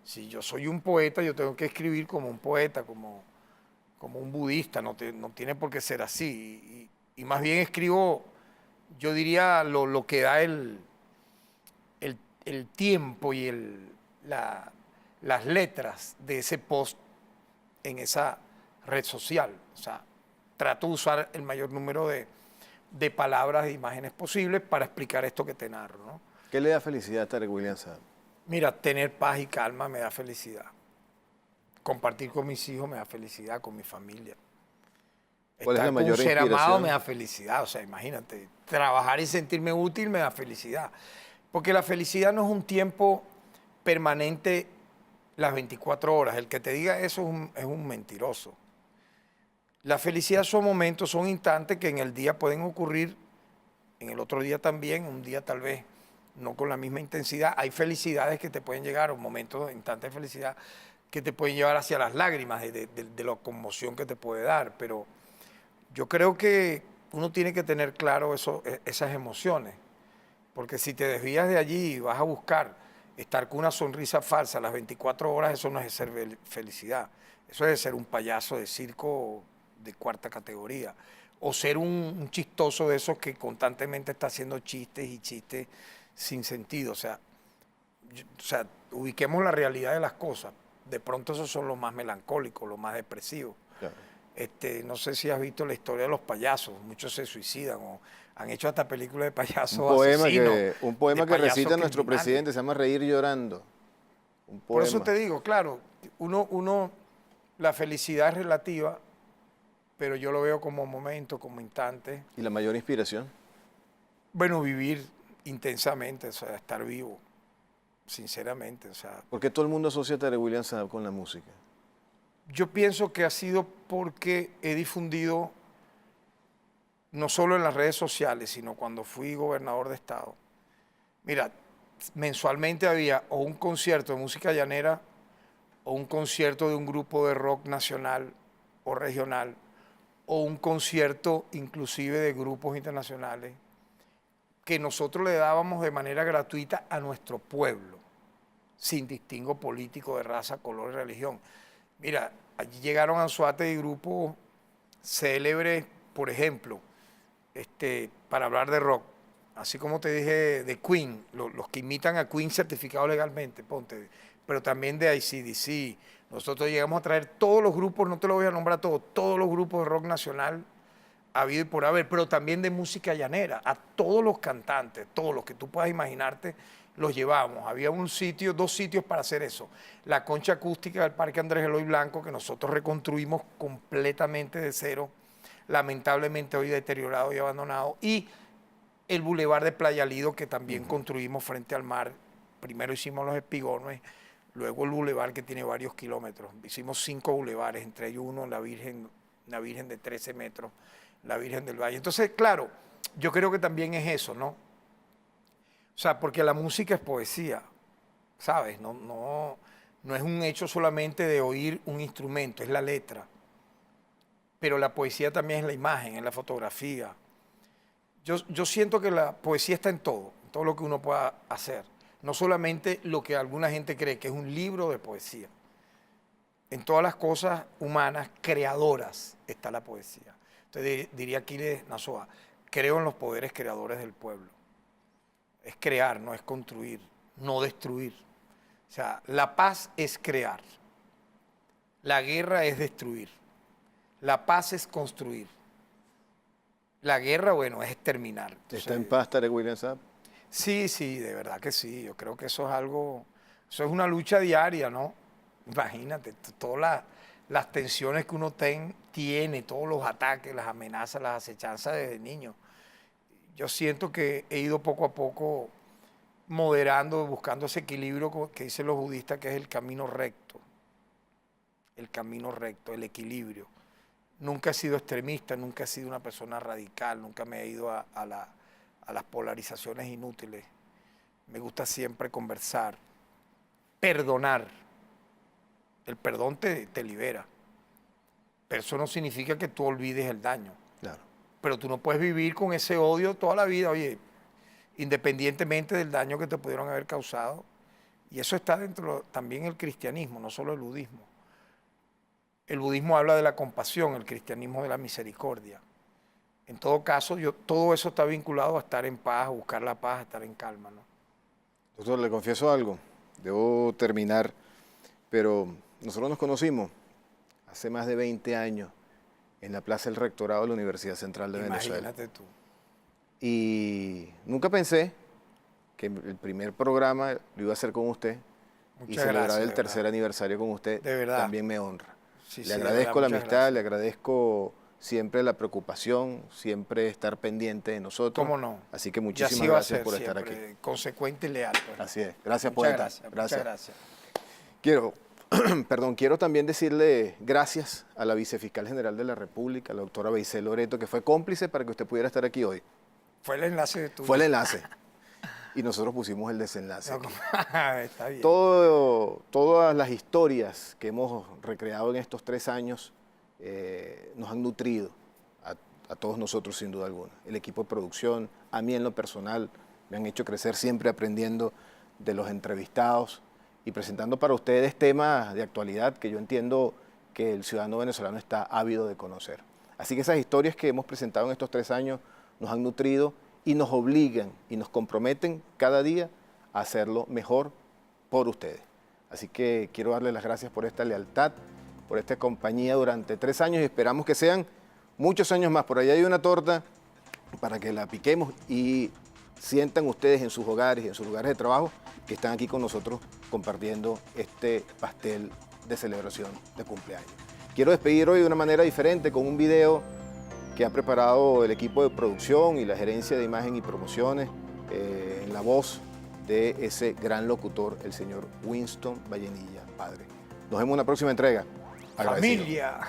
Speaker 2: Si yo soy un poeta, yo tengo que escribir como un poeta, como un budista, no tiene por qué ser así. Y más bien escribo, yo diría, lo que da el tiempo y las letras de ese post en esa red social. O sea, trato de usar el mayor número de palabras e imágenes posibles para explicar esto que te narro, ¿no?
Speaker 1: ¿Qué le da felicidad a Tarek William Saab?
Speaker 2: Mira, tener paz y calma me da felicidad. Compartir con mis hijos me da felicidad, con mi familia.
Speaker 1: ¿Cuál es la mayor
Speaker 2: Estar con un ser amado
Speaker 1: inspiración?
Speaker 2: me da felicidad. O sea, imagínate, trabajar y sentirme útil me da felicidad. Porque la felicidad no es un tiempo permanente las 24 horas. El que te diga eso es un mentiroso. La felicidad son momentos, son instantes que en el día pueden ocurrir, en el otro día también, un día tal vez no con la misma intensidad. Hay felicidades que te pueden llegar, o momentos, instantes de felicidad, que te pueden llevar hacia las lágrimas de la conmoción que te puede dar. Pero yo creo que uno tiene que tener claro esas emociones, porque si te desvías de allí y vas a buscar estar con una sonrisa falsa las 24 horas, eso no es de ser felicidad. Eso es de ser un payaso de circo de 4ª categoría, o ser un chistoso de esos que constantemente está haciendo chistes y chistes sin sentido. O sea, ubiquemos la realidad de las cosas. De pronto esos son los más melancólicos, los más depresivos.
Speaker 1: Claro.
Speaker 2: No sé si has visto la historia de los payasos, muchos se suicidan o han hecho hasta películas de payasos
Speaker 1: Un poema que recita nuestro
Speaker 2: criminales.
Speaker 1: presidente, se llama Reír llorando. Un poema.
Speaker 2: Por eso te digo, claro, la felicidad es relativa, pero yo lo veo como momento, como instante.
Speaker 1: ¿Y la mayor inspiración?
Speaker 2: Bueno, vivir intensamente, o sea, estar vivo, sinceramente. O sea,
Speaker 1: ¿Por qué todo el mundo asocia a Tarek William Saab con la música?
Speaker 2: yo pienso que ha sido porque he difundido, no solo en las redes sociales, sino cuando fui gobernador de estado. Mira, mensualmente había o un concierto de música llanera o un concierto de un grupo de rock nacional o regional o un concierto inclusive de grupos internacionales que nosotros le dábamos de manera gratuita a nuestro pueblo, sin distingo político de raza, color y religión. Mira, allí llegaron a Anzoátegui grupos célebres, por ejemplo, para hablar de rock, así como te dije de Queen, los que imitan a Queen certificado legalmente, ponte, pero también de AC/DC. Nosotros llegamos a traer todos los grupos, no te lo voy a nombrar todos los grupos de rock nacional habido y por haber, pero también de música llanera, a todos los cantantes, todos los que tú puedas imaginarte, los llevamos. Había dos sitios para hacer eso. La concha acústica del Parque Andrés Eloy Blanco, que nosotros reconstruimos completamente de cero, lamentablemente hoy deteriorado y abandonado, y el Boulevard de Playa Lido, que también construimos frente al mar. Primero hicimos los espigones, luego el Boulevard, que tiene varios kilómetros. Hicimos 5 bulevares, entre ellos uno, la Virgen de 13 metros, la Virgen del Valle. Entonces, claro, yo creo que también es eso, ¿no? O sea, porque la música es poesía, ¿sabes? No es un hecho solamente de oír un instrumento, es la letra. Pero la poesía también es la imagen, es la fotografía. Yo siento que la poesía está en todo lo que uno pueda hacer. No solamente lo que alguna gente cree que es un libro de poesía. En todas las cosas humanas creadoras está la poesía. Entonces diría Aquiles Nazoa, creo en los poderes creadores del pueblo. Es crear, no es construir, no destruir. O sea, la paz es crear. La guerra es destruir. La paz es construir. La guerra, bueno, es exterminar. Entonces,
Speaker 1: ¿está en paz Tarek William Saab?
Speaker 2: Sí, de verdad que sí. Yo creo que eso es algo, eso es una lucha diaria, ¿no? Imagínate, todas las tensiones que uno tiene, todos los ataques, las amenazas, las acechanzas desde niño. Yo siento que he ido poco a poco moderando, buscando ese equilibrio que dicen los budistas, que es el camino recto. El camino recto, el equilibrio. Nunca he sido extremista, nunca he sido una persona radical, nunca me he ido a las polarizaciones inútiles. Me gusta siempre conversar, perdonar. El perdón te libera. Pero eso no significa que tú olvides el daño.
Speaker 1: Claro.
Speaker 2: Pero tú no puedes vivir con ese odio toda la vida, oye, independientemente del daño que te pudieron haber causado. Y eso está dentro también del cristianismo, no solo el budismo. El budismo habla de la compasión, el cristianismo de la misericordia. En todo caso, todo eso está vinculado a estar en paz, a buscar la paz, a estar en calma, ¿no?
Speaker 1: Doctor, le confieso algo, debo terminar, pero nosotros nos conocimos hace más de 20 años en la Plaza del Rectorado de la Universidad Central de Venezuela.
Speaker 2: Imagínate tú.
Speaker 1: Y nunca pensé que el primer programa lo iba a hacer con usted.
Speaker 2: Muchas
Speaker 1: y celebrar
Speaker 2: gracias,
Speaker 1: el
Speaker 2: de
Speaker 1: tercer
Speaker 2: verdad.
Speaker 1: aniversario con usted
Speaker 2: De verdad.
Speaker 1: también me honra.
Speaker 2: Sí,
Speaker 1: Le
Speaker 2: de
Speaker 1: agradezco
Speaker 2: verdad,
Speaker 1: la
Speaker 2: muchas
Speaker 1: amistad,
Speaker 2: gracias.
Speaker 1: le agradezco siempre la preocupación, siempre estar pendiente de nosotros.
Speaker 2: ¿Cómo no?
Speaker 1: Así que
Speaker 2: Y
Speaker 1: muchísimas
Speaker 2: así va a
Speaker 1: gracias
Speaker 2: ser
Speaker 1: por estar
Speaker 2: siempre,
Speaker 1: aquí.
Speaker 2: consecuente y leal. Pues.
Speaker 1: Así es. Gracias,
Speaker 2: Muchas
Speaker 1: poeta.
Speaker 2: gracias. Muchas gracias.
Speaker 1: Quiero también decirle gracias a la vicefiscal general de la República, la doctora Beisel Loreto, que fue cómplice para que usted pudiera estar aquí hoy.
Speaker 2: Fue el enlace de tu.
Speaker 1: Fue el enlace. Y nosotros pusimos el desenlace.
Speaker 2: No, está bien.
Speaker 1: Todas las historias que hemos recreado en estos 3 años nos han nutrido a todos nosotros, sin duda alguna. El equipo de producción, a mí en lo personal, me han hecho crecer siempre aprendiendo de los entrevistados y presentando para ustedes temas de actualidad que yo entiendo que el ciudadano venezolano está ávido de conocer. Así que esas historias que hemos presentado en estos 3 años nos han nutrido y nos obligan y nos comprometen cada día a hacerlo mejor por ustedes. Así que quiero darles las gracias por esta lealtad, por esta compañía durante 3 años y esperamos que sean muchos años más. Por allá hay una torta para que la piquemos y sientan ustedes en sus hogares y en sus lugares de trabajo que están aquí con nosotros compartiendo este pastel de celebración de cumpleaños. Quiero despedir hoy de una manera diferente con un video que ha preparado el equipo de producción y la gerencia de imagen y promociones en la voz de ese gran locutor, el señor Winston Vallenilla, padre. Nos vemos en una próxima entrega. Agradecido.
Speaker 2: Familia.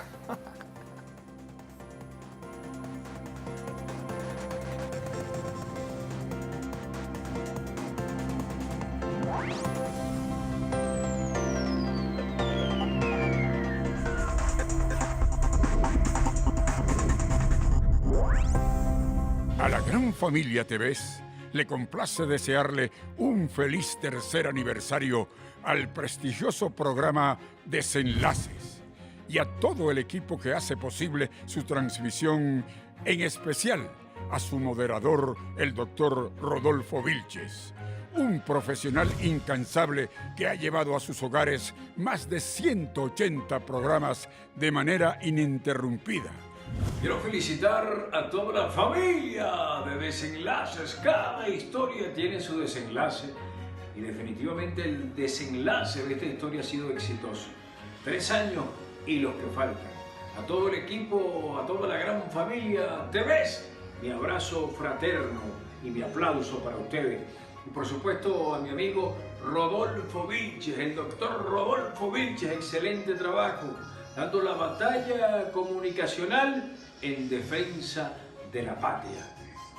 Speaker 10: gran familia TV's le complace desearle un feliz tercer aniversario al prestigioso programa Desenlaces y a todo el equipo que hace posible su transmisión, en especial a su moderador, el doctor Rodolfo Vilches, un profesional incansable que ha llevado a sus hogares más de 180 programas de manera ininterrumpida.
Speaker 11: Quiero felicitar a toda la familia de Desenlaces. Cada historia tiene su desenlace y definitivamente el desenlace de esta historia ha sido exitoso. 3 años y los que faltan. A todo el equipo, a toda la gran familia TV's, mi abrazo fraterno y mi aplauso para ustedes. Y por supuesto a mi amigo Rodolfo Vilches, el doctor Rodolfo Vilches, excelente trabajo, dando la batalla comunicacional en defensa de la patria.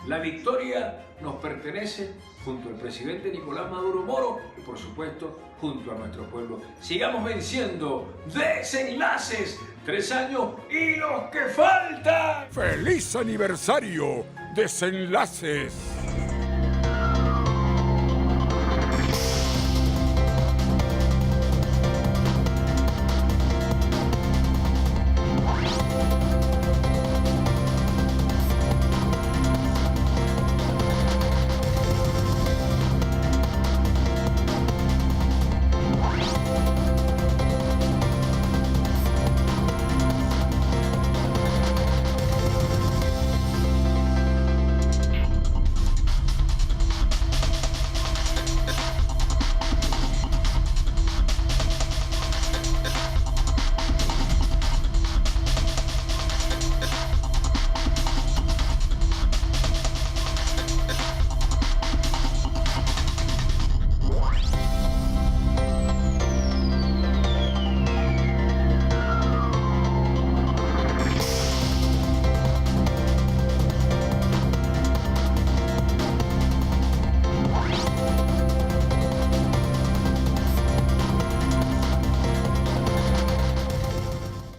Speaker 11: La victoria nos pertenece junto al presidente Nicolás Maduro Moro y por supuesto junto a nuestro pueblo. Sigamos venciendo. Desenlaces, 3 años y los que faltan.
Speaker 10: ¡Feliz aniversario, Desenlaces!